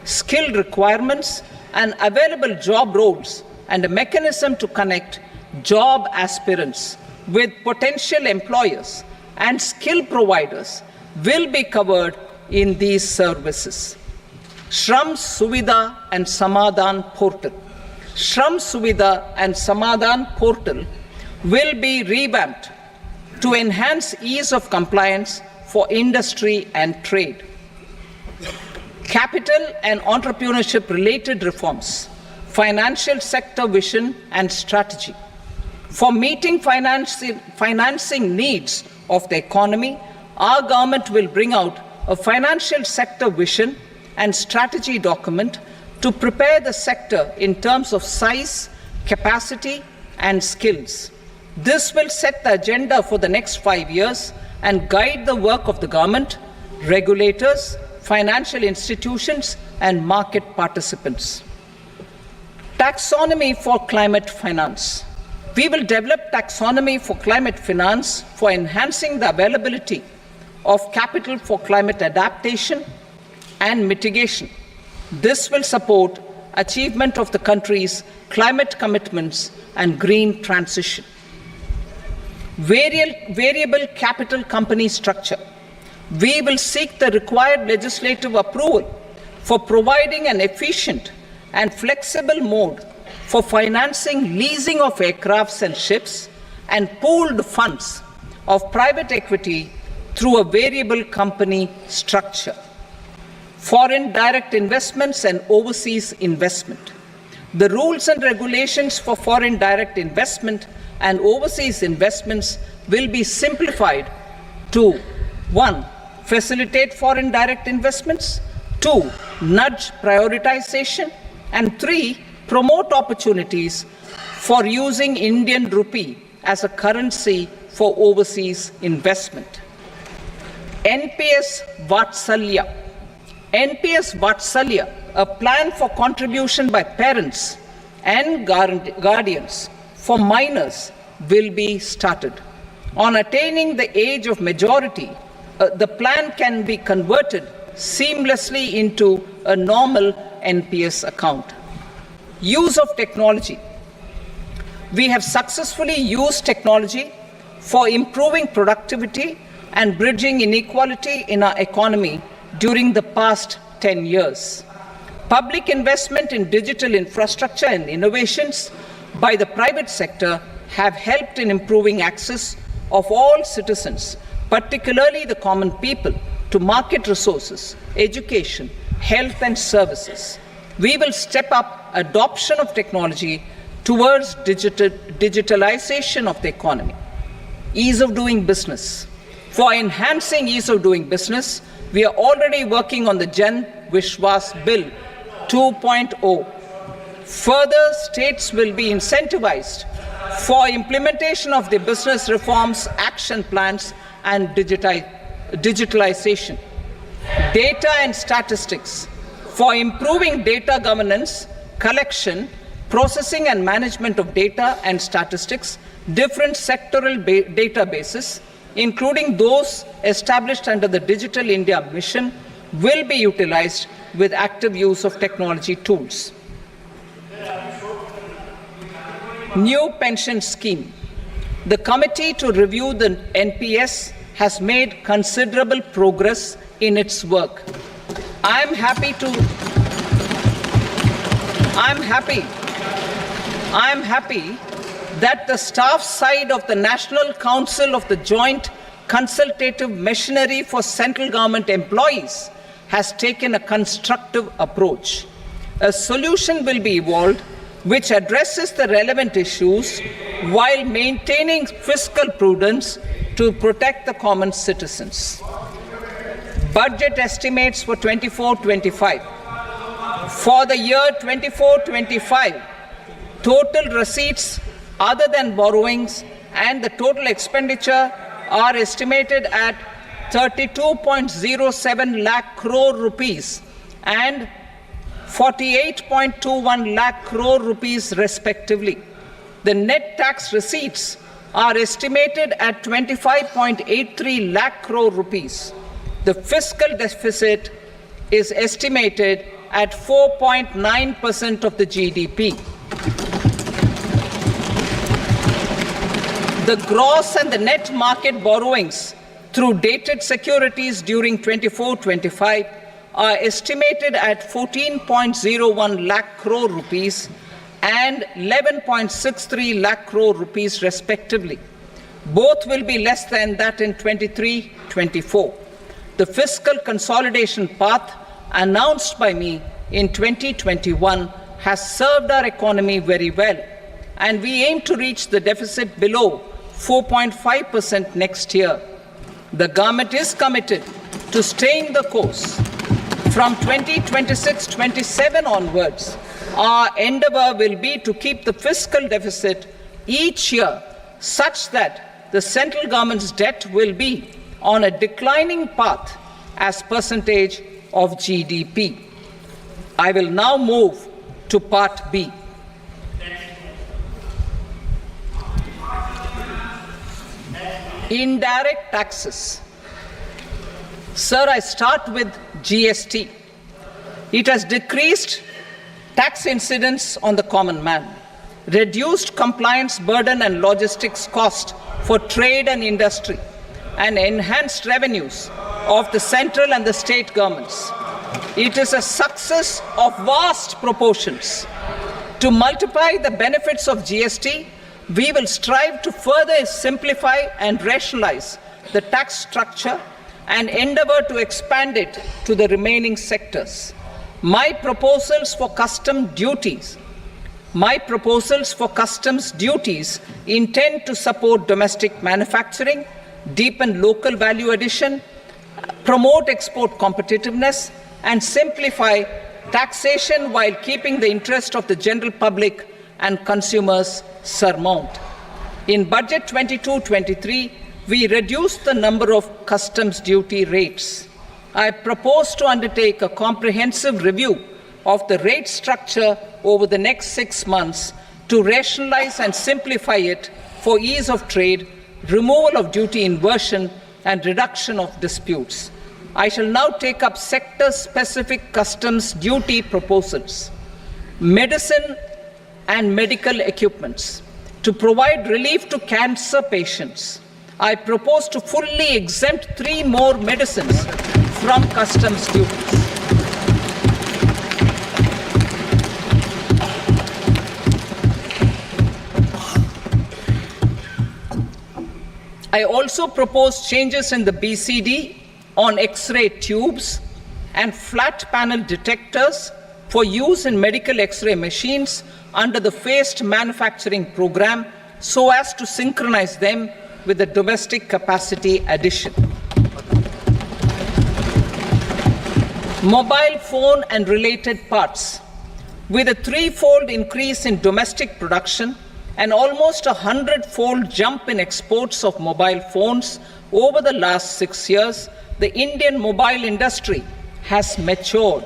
skill requirements, and available job roles, and a mechanism to connect job aspirants with potential employers and skill providers will be covered in these services. Shram Suvidha and Samadhan portal. Shram Suvidha and Samadhan portal will be revamped to enhance ease of compliance for industry and trade. Capital and entrepreneurship-related reforms, financial sector vision and strategy. For meeting financing needs of the economy, our government will bring out a financial sector vision and strategy document to prepare the sector in terms of size, capacity, and skills. This will set the agenda for the next 5 years and guide the work of the government, regulators, financial institutions, and market participants. Taxonomy for climate finance. We will develop taxonomy for climate finance for enhancing the availability of capital for climate adaptation and mitigation. This will support achievement of the country's climate commitments and green transition. Variable capital company structure. We will seek the required legislative approval for providing an efficient and flexible mode for financing leasing of aircrafts and ships and pooled funds of private equity through a variable company structure. Foreign direct investments and overseas investment. The rules and regulations for foreign direct investment and overseas investments will be simplified to 1. Facilitate foreign direct investments, 2. Nudge prioritization, and 3. Promote opportunities for using Indian rupee as a currency for overseas investment. NPS Vatsalya. NPS Vatsalya, a plan for contribution by parents and guardians for minors, will be started. On attaining the age of majority, the plan can be converted seamlessly into a normal NPS account. Use of technology. We have successfully used technology for improving productivity and bridging inequality in our economy during the past 10 years. Public investment in digital infrastructure and innovations by the private sector have helped in improving access of all citizens, particularly the common people, to market resources, education, health and services. We will step up adoption of technology towards digitalization of the economy. Ease of doing business. For enhancing ease of doing business, we are already working on the Jan Vishwas Bill 2.0. Further, states will be incentivized for implementation of the business reforms, action plans, and digitalization. Data and statistics. For improving data governance, collection, processing and management of data and statistics, different sectoral databases, including those established under the Digital India Mission, will be utilized with active use of technology tools. New pension scheme. The committee to review the NPS has made considerable progress in its work. I am happy that the staff side of the National Council of the Joint Consultative Machinery for Central Government Employees has taken a constructive approach. A solution will be evolved which addresses the relevant issues while maintaining fiscal prudence to protect the common citizens. Budget estimates for 24-25. For the year 24-25, total receipts other than borrowings and the total expenditure are estimated at 32.07 lakh crore rupees and 48.21 lakh crore rupees respectively. The net tax receipts are estimated at 25.83 lakh crore rupees. The fiscal deficit is estimated at 4.9% of the GDP. The gross and the net market borrowings through dated securities during 24-25 are estimated at 14.01 lakh crore rupees and 11.63 lakh crore rupees respectively. Both will be less than that in 23-24. The fiscal consolidation path announced by me in 2021 has served our economy very well, and we aim to reach the deficit below 4.5% next year. The government is committed to staying the course. From 2026-27 onwards, our endeavour will be to keep the fiscal deficit each year such that the central government's debt will be on a declining path as percentage of GDP. I will now move to Part B. Indirect taxes. Sir, I start with GST. It has decreased tax incidence on the common man, reduced compliance burden and logistics cost for trade and industry, and enhanced revenues of the central and the state governments. It is a success of vast proportions. To multiply the benefits of GST, we will strive to further simplify and rationalise the tax structure and endeavour to expand it to the remaining sectors. My proposals for customs duties intend to support domestic manufacturing, deepen local value addition, promote export competitiveness, and simplify taxation while keeping the interest of the general public and consumers surmount. In Budget 22-23, we reduced the number of customs duty rates. I propose to undertake a comprehensive review of the rate structure over the next 6 months to rationalise and simplify it for ease of trade, removal of duty inversion, and reduction of disputes. I shall now take up sector-specific customs duty proposals. Medicine and medical equipments. To provide relief to cancer patients, I propose to fully exempt 3 more medicines from customs duties. I also propose changes in the BCD on X-ray tubes and flat panel detectors for use in medical X-ray machines under the phased manufacturing program so as to synchronize them with the domestic capacity addition. Mobile phone and related parts. With a 3-fold increase in domestic production and almost a 100-fold jump in exports of mobile phones over the last 6 years, the Indian mobile industry has matured.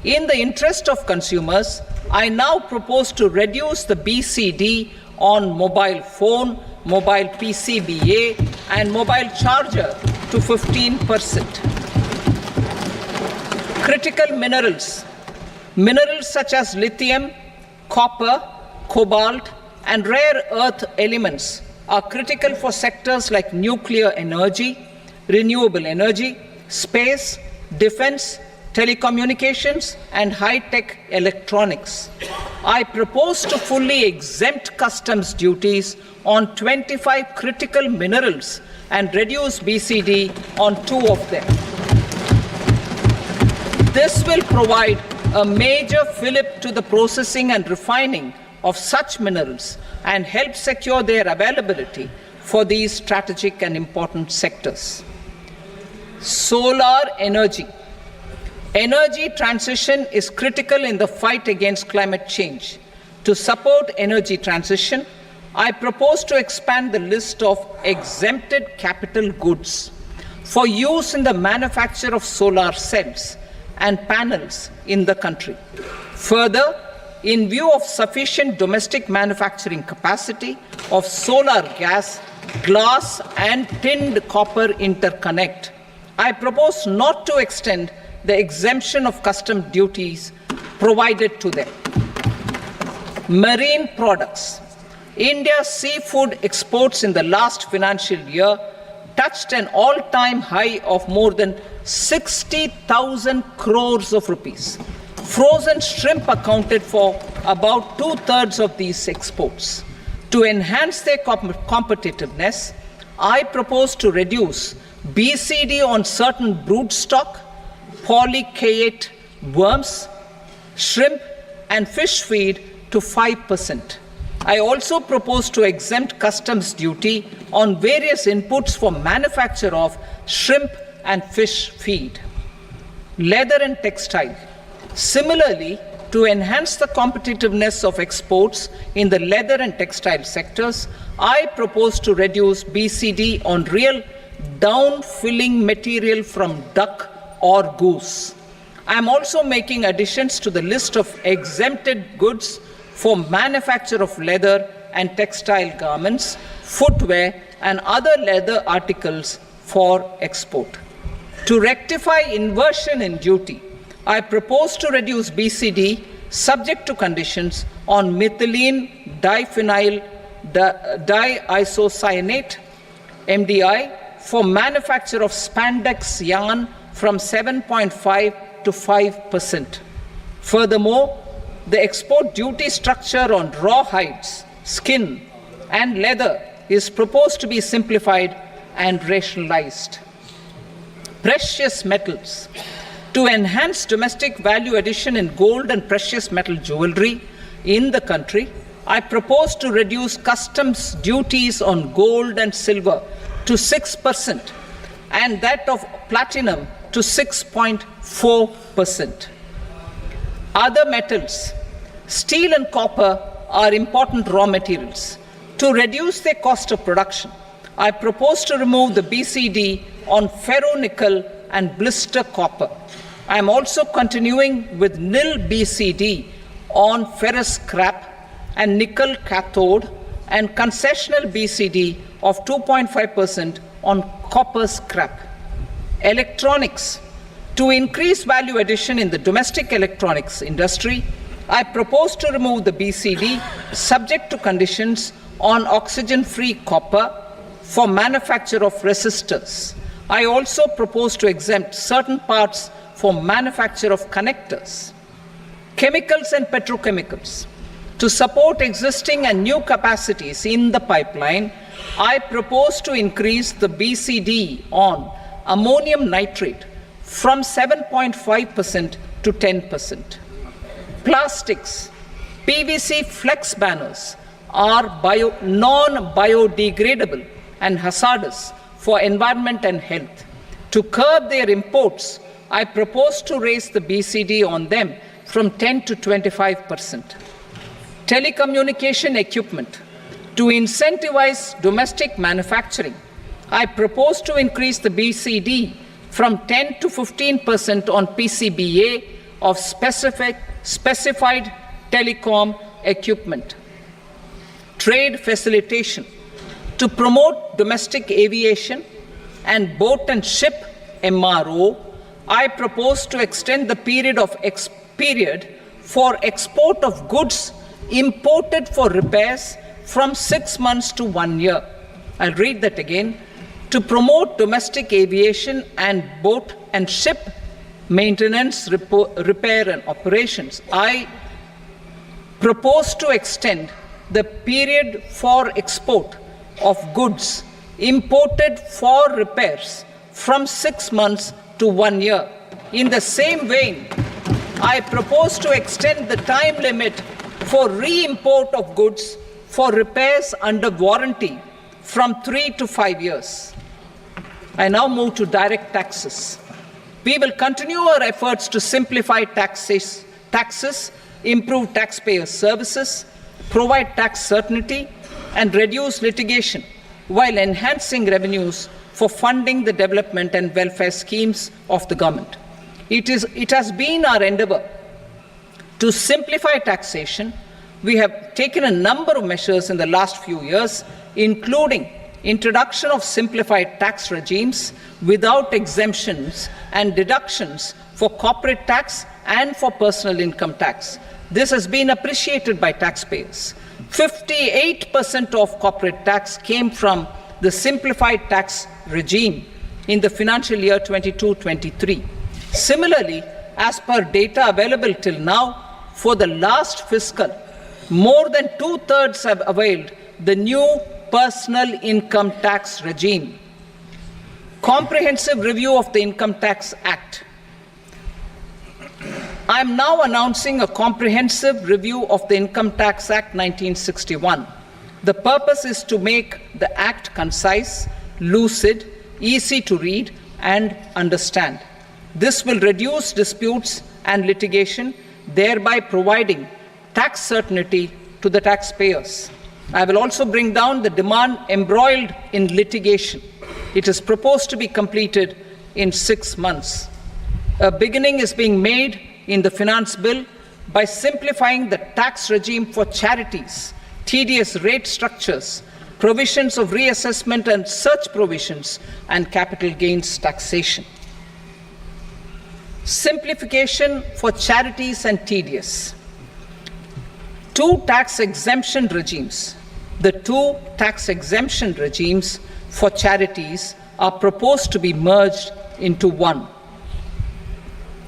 In the interest of consumers, I now propose to reduce the BCD on mobile phone, mobile PCBA, and mobile charger to 15%. Critical minerals. Minerals such as lithium, copper, cobalt, and rare earth elements are critical for sectors like nuclear energy, renewable energy, space, defense, telecommunications, and high-tech electronics. I propose to fully exempt customs duties on 25 critical minerals and reduce BCD on 2 of them. This will provide a major fillip to the processing and refining of such minerals and help secure their availability for these strategic and important sectors. Solar energy. Energy transition is critical in the fight against climate change. To support energy transition, I propose to expand the list of exempted capital goods for use in the manufacture of solar cells and panels in the country. Further, in view of sufficient domestic manufacturing capacity of solar gas, glass, and tinned copper interconnect, I propose not to extend the exemption of custom duties provided to them. Marine products. India's seafood exports in the last financial year touched an all-time high of more than 60,000 crores of rupees. Frozen shrimp accounted for about 2/3 of these exports. To enhance their competitiveness, I propose to reduce BCD on certain broodstock, polychaete worms, shrimp and fish feed to 5%. I also propose to exempt customs duty on various inputs for manufacture of shrimp and fish feed. Leather and textile. Similarly, to enhance the competitiveness of exports in the leather and textile sectors, I propose to reduce BCD on real down-filling material from duck or goose. I am also making additions to the list of exempted goods for manufacture of leather and textile garments, footwear, and other leather articles for export. To rectify inversion in duty, I propose to reduce BCD subject to conditions on methylene diphenyl diisocyanate MDI for manufacture of spandex yarn from 7.5 to 5%. Furthermore, the export duty structure on raw hides, skin, and leather is proposed to be simplified and rationalized. Precious metals. To enhance domestic value addition in gold and precious metal jewelry in the country, I propose to reduce customs duties on gold and silver to 6% and that of platinum to 6.4%. Other metals. Steel and copper are important raw materials. To reduce their cost of production, I propose to remove the BCD on ferronickel and blister copper. I am also continuing with nil BCD on ferrous scrap and nickel cathode and concessional BCD of 2.5% on copper scrap. Electronics. To increase value addition in the domestic electronics industry, I propose to remove the BCD subject to conditions on oxygen-free copper for manufacture of resistors. I also propose to exempt certain parts for manufacture of connectors. Chemicals and petrochemicals. To support existing and new capacities in the pipeline, I propose to increase the BCD on ammonium nitrate from 7.5% to 10%. Plastics. PVC flex banners are non-biodegradable and hazardous for environment and health. To curb their imports, I propose to raise the BCD on them from 10 to 25%. Telecommunication equipment. To incentivize domestic manufacturing, I propose to increase the BCD from 10 to 15% on PCBA of specified telecom equipment. Trade facilitation. To promote domestic aviation and boat and ship MRO, I propose to extend the period for export of goods imported for repairs from 6 months to 1 year. I'll read that again. To promote domestic aviation and boat and ship maintenance, repair and operations, I propose to extend the period for export of goods imported for repairs from 6 months to 1 year. In the same vein, I propose to extend the time limit for re-import of goods for repairs under warranty from 3 to 5 years. I now move to direct taxes. We will continue our efforts to simplify taxes, improve taxpayer services, provide tax certainty, and reduce litigation while enhancing revenues for funding the development and welfare schemes of the government. It has been our endeavor to simplify taxation. We have taken a number of measures in the last few years, including introduction of simplified tax regimes without exemptions and deductions for corporate tax and for personal income tax. This has been appreciated by taxpayers. 58% of corporate tax came from the simplified tax regime in the financial year 22-23. Similarly, as per data available till now, for the last fiscal, more than 2/3 have availed the new personal income tax regime, comprehensive review of the Income Tax Act. I am now announcing a comprehensive review of the Income Tax Act 1961. The purpose is to make the Act concise, lucid, easy to read and understand. This will reduce disputes and litigation, thereby providing tax certainty to the taxpayers. I will also bring down the demand embroiled in litigation. It is proposed to be completed in 6 months. A beginning is being made in the Finance Bill by simplifying the tax regime for charities, tedious rate structures, provisions of reassessment and such provisions, and capital gains taxation. Simplification for charities and tedious. Two tax exemption regimes. The two tax exemption regimes for charities are proposed to be merged into one.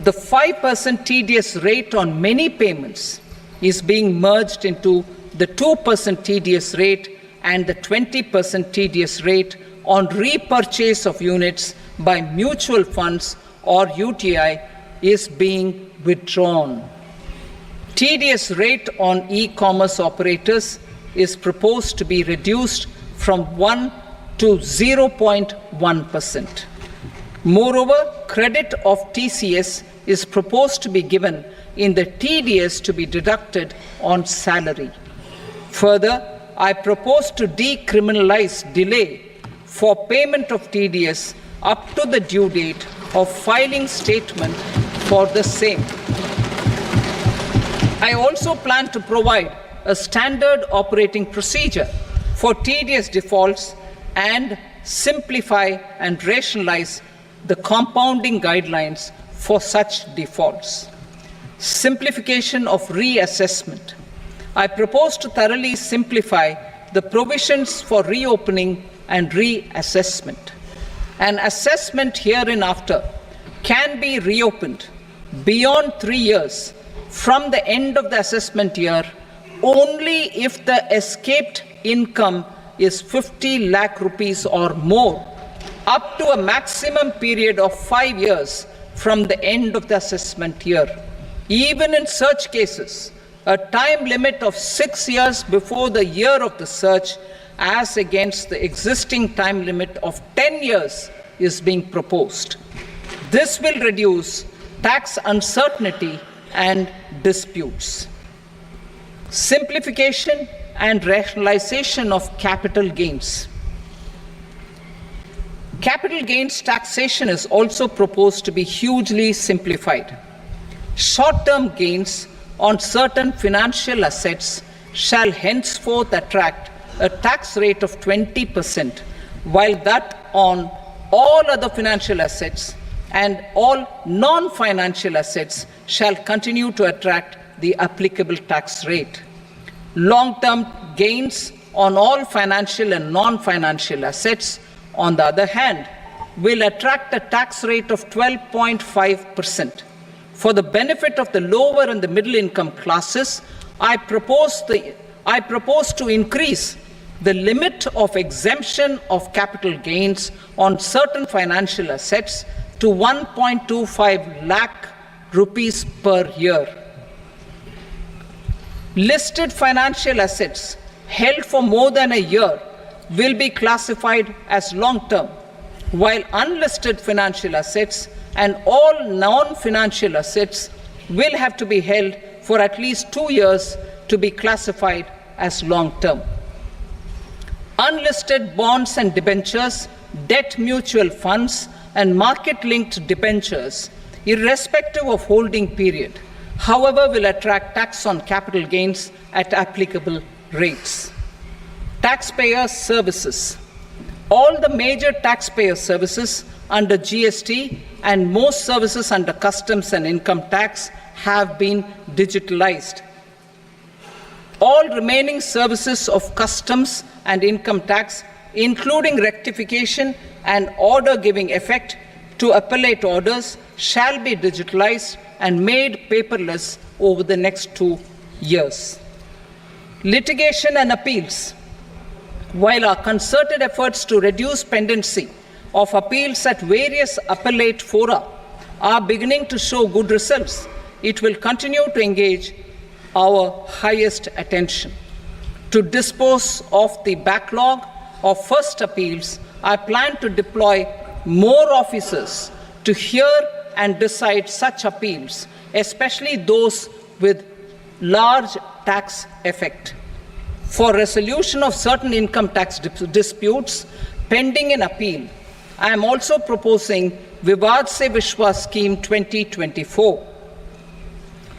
The 5% TDS rate on many payments is being merged into the 2% TDS rate and the 20% TDS rate on repurchase of units by mutual funds or UTI is being withdrawn. TDS rate on e-commerce operators is proposed to be reduced from 1 to 0.1%. Moreover, credit of TCS is proposed to be given in the TDS to be deducted on salary. Further, I propose to decriminalize delay for payment of TDS up to the due date of filing statement for the same. I also plan to provide a standard operating procedure for TDS defaults and simplify and rationalize the compounding guidelines for such defaults. Simplification of reassessment. I propose to thoroughly simplify the provisions for reopening and reassessment. An assessment hereinafter can be reopened beyond 3 years from the end of the assessment year only if the escaped income is 50 lakh rupees or more, up to a maximum period of 5 years from the end of the assessment year. Even in such cases, a time limit of 6 years before the year of the search, as against the existing time limit of 10 years, is being proposed. This will reduce tax uncertainty and disputes. Simplification and rationalization of capital gains. Capital gains taxation is also proposed to be hugely simplified. Short-term gains on certain financial assets shall henceforth attract a tax rate of 20%, while that on all other financial assets and all non-financial assets shall continue to attract the applicable tax rate. Long-term gains on all financial and non-financial assets, on the other hand, will attract a tax rate of 12.5%. For the benefit of the lower and the middle income classes, I propose to increase the limit of exemption of capital gains on certain financial assets to 1.25 lakh rupees per year. Listed financial assets held for more than a year will be classified as long-term, while unlisted financial assets and all non-financial assets will have to be held for at least 2 years to be classified as long-term. Unlisted bonds and debentures, debt mutual funds, and market-linked debentures, irrespective of holding period, however, will attract tax on capital gains at applicable rates. Taxpayer services. All the major taxpayer services under GST and most services under customs and income tax have been digitalized. All remaining services of customs and income tax, including rectification and order giving effect to appellate orders, shall be digitalized and made paperless over the next 2 years. Litigation and appeals. While our concerted efforts to reduce pendency of appeals at various appellate fora are beginning to show good results, it will continue to engage our highest attention. To dispose of the backlog of first appeals, I plan to deploy more officers to hear and decide such appeals, especially those with large tax effect. For resolution of certain income tax disputes pending in appeal, I am also proposing Vivad Se Vishwas Scheme 2024.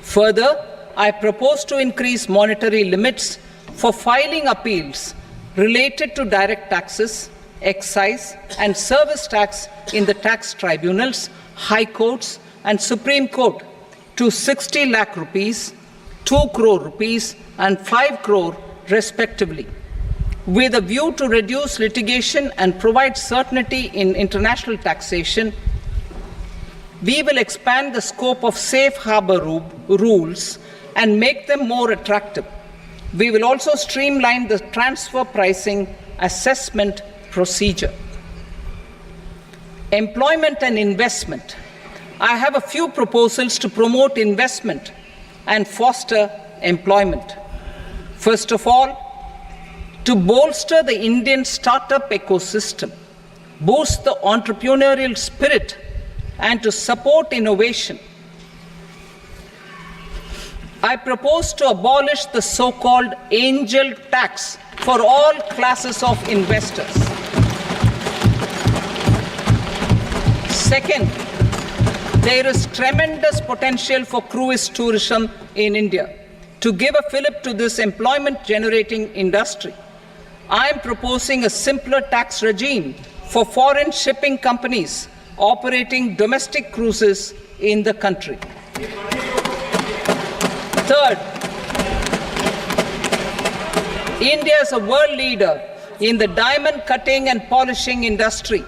Further, I propose to increase monetary limits for filing appeals related to direct taxes, excise and service tax in the tax tribunals, high courts and Supreme Court to 60 lakh rupees, 2 crore rupees and 5 crore respectively. With a view to reduce litigation and provide certainty in international taxation, we will expand the scope of safe harbor rules and make them more attractive. We will also streamline the transfer pricing assessment procedure. Employment and investment. I have a few proposals to promote investment and foster employment. First of all, to bolster the Indian startup ecosystem, boost the entrepreneurial spirit, and to support innovation, I propose to abolish the so-called angel tax for all classes of investors. Second, there is tremendous potential for cruise tourism in India. To give a fillip to this employment-generating industry, I am proposing a simpler tax regime for foreign shipping companies operating domestic cruises in the country. Third, India is a world leader in the diamond cutting and polishing industry,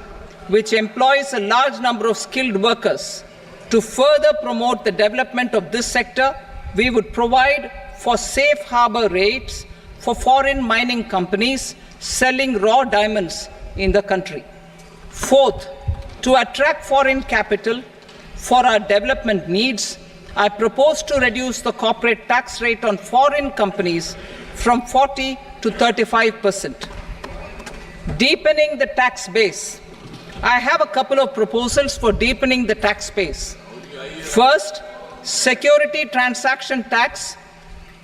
which employs a large number of skilled workers. To further promote the development of this sector, we would provide for safe harbor rates for foreign mining companies selling raw diamonds in the country. Fourth, to attract foreign capital for our development needs, I propose to reduce the corporate tax rate on foreign companies from 40 to 35%. Deepening the tax base. I have a couple of proposals for deepening the tax base. First, security transaction tax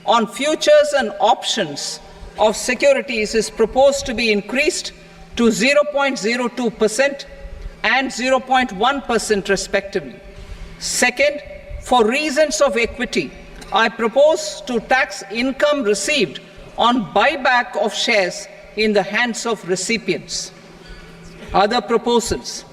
on futures and options of securities is proposed to be increased to 0.02% and 0.1% respectively. Second, for reasons of equity, I propose to tax income received on buyback of shares in the hands of recipients. Other proposals: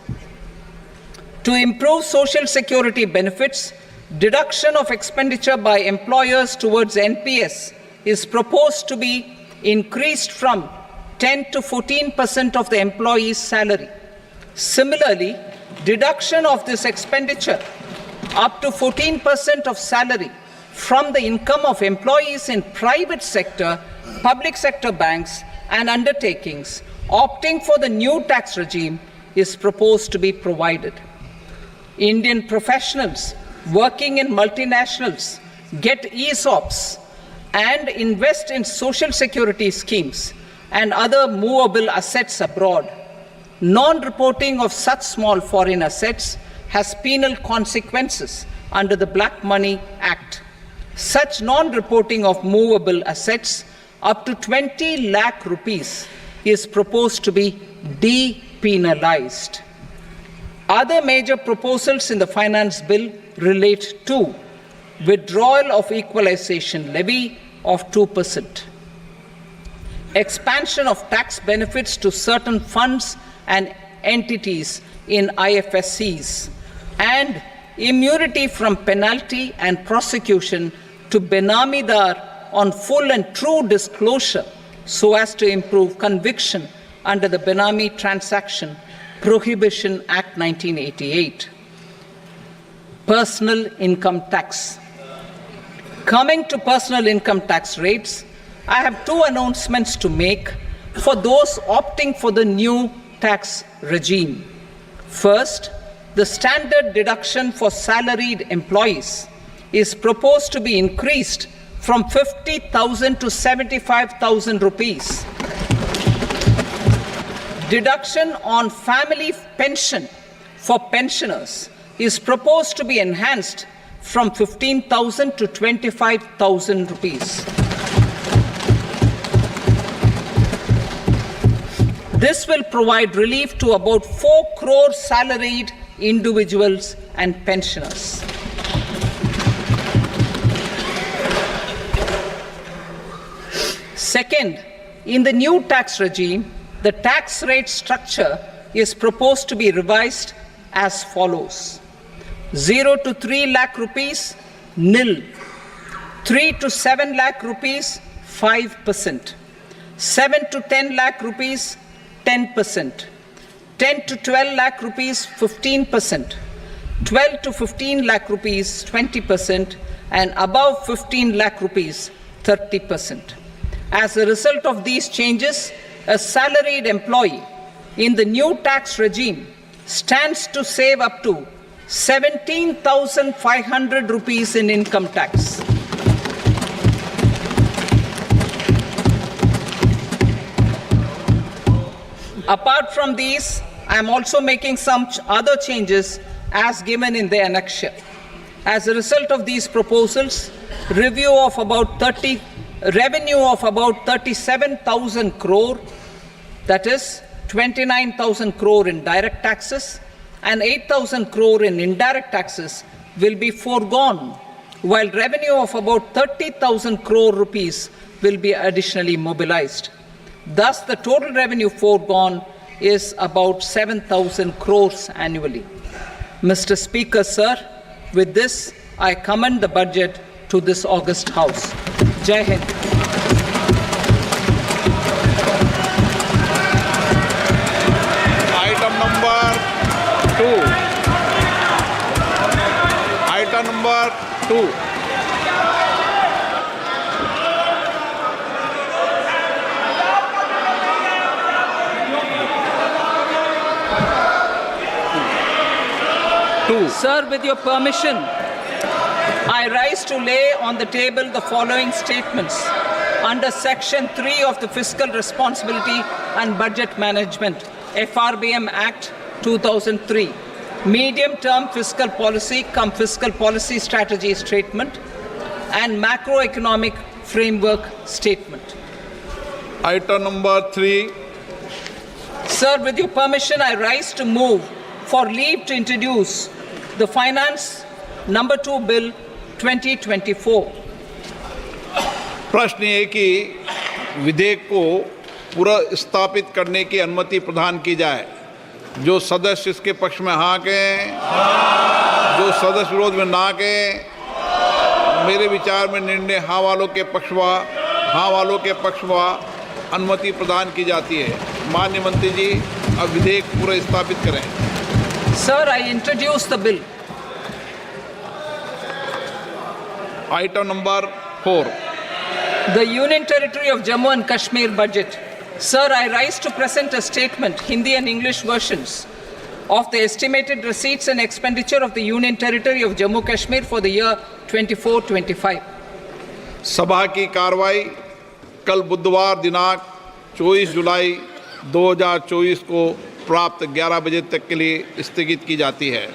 to improve social security benefits, deduction of expenditure by employers towards NPS is proposed to be increased from 10 to 14% of the employee's salary. Similarly, deduction of this expenditure up to 14% of salary from the income of employees in private sector, public sector banks and undertakings opting for the new tax regime is proposed to be provided. Indian professionals working in multinationals get ESOPs and invest in social security schemes and other movable assets abroad. Non-reporting of such small foreign assets has penal consequences under the Black Money Act. Such non-reporting of movable assets up to 20 lakh rupees is proposed to be depenalized. Other major proposals in the finance bill relate to withdrawal of equalization levy of 2%, expansion of tax benefits to certain funds and entities in IFSCs, and immunity from penalty and prosecution to Benamidar on full and true disclosure so as to improve conviction under the Benami Transaction Prohibition Act 1988. Personal income tax. Coming to personal income tax rates, I have two announcements to make. for those opting for the new tax regime. First, the standard deduction for salaried employees is proposed to be increased from 50,000 to 75,000 rupees. Deduction on family pension for pensioners is proposed to be enhanced from 15,000 to 25,000 rupees. This will provide relief to about 4 crore salaried individuals and pensioners. Second, in the new tax regime, the tax rate structure is proposed to be revised as follows: 0 to 3 lakh rupees, nil; 3 to 7 lakh rupees, 5%; 7 to 10 lakh rupees, 10%; 10 to 12 lakh rupees, 15%; 12 to 15 lakh rupees, 20%; and above 15 lakh rupees, 30%. As a result of these changes, a salaried employee in the new tax regime stands to save up to 17,500 rupees in income tax. Apart from these, I am also making some other changes as given in the annexure. As a result of these proposals, revenue of about 37,000 crore, that is 29,000 crore in direct taxes and 8,000 crore in indirect taxes, will be foregone, while revenue of about 30,000 crore rupees will be additionally mobilized. Thus, the total revenue foregone is about 7,000 crores annually. Mr. Speaker, sir, with this, I commend the budget to this august House. Jai Hind. Item number 2. Item number 2. Sir, with your permission, I rise to lay on the table the following statements under Section 3 of the Fiscal Responsibility and Budget Management, FRBM Act 2003, Medium-Term Fiscal Policy cum Fiscal Policy Strategy Statement and Macroeconomic Framework Statement. Item number 3. Sir, with your permission, I rise to move for leave to introduce the Finance Number 2 Bill 2024. प्रश्न ये कि विधेयक को पुनर्स्थापित करने की अनुमति प्रदान की जाए। जो सदस्य इसके पक्ष में हाँ कहें, जो सदस्य विरोध में ना कहें। मेरे विचार में निर्णय हाँ वालों के पक्ष में अनुमति प्रदान की जाती है। माननीय मंत्री जी, अब विधेयक पुनर्स्थापित करें। Sir, I introduce the bill. Item number 4. The Union Territory of Jammu and Kashmir budget. Sir, I rise to present a statement, Hindi and English versions, of the estimated receipts and expenditure of the Union Territory of Jammu and Kashmir for the year 24-25. सभा की कार्रवाई कल बुधवार दिनांक 24 जुलाई 2024 को प्राप्त 11 बजे तक के लिए स्थगित की जाती है।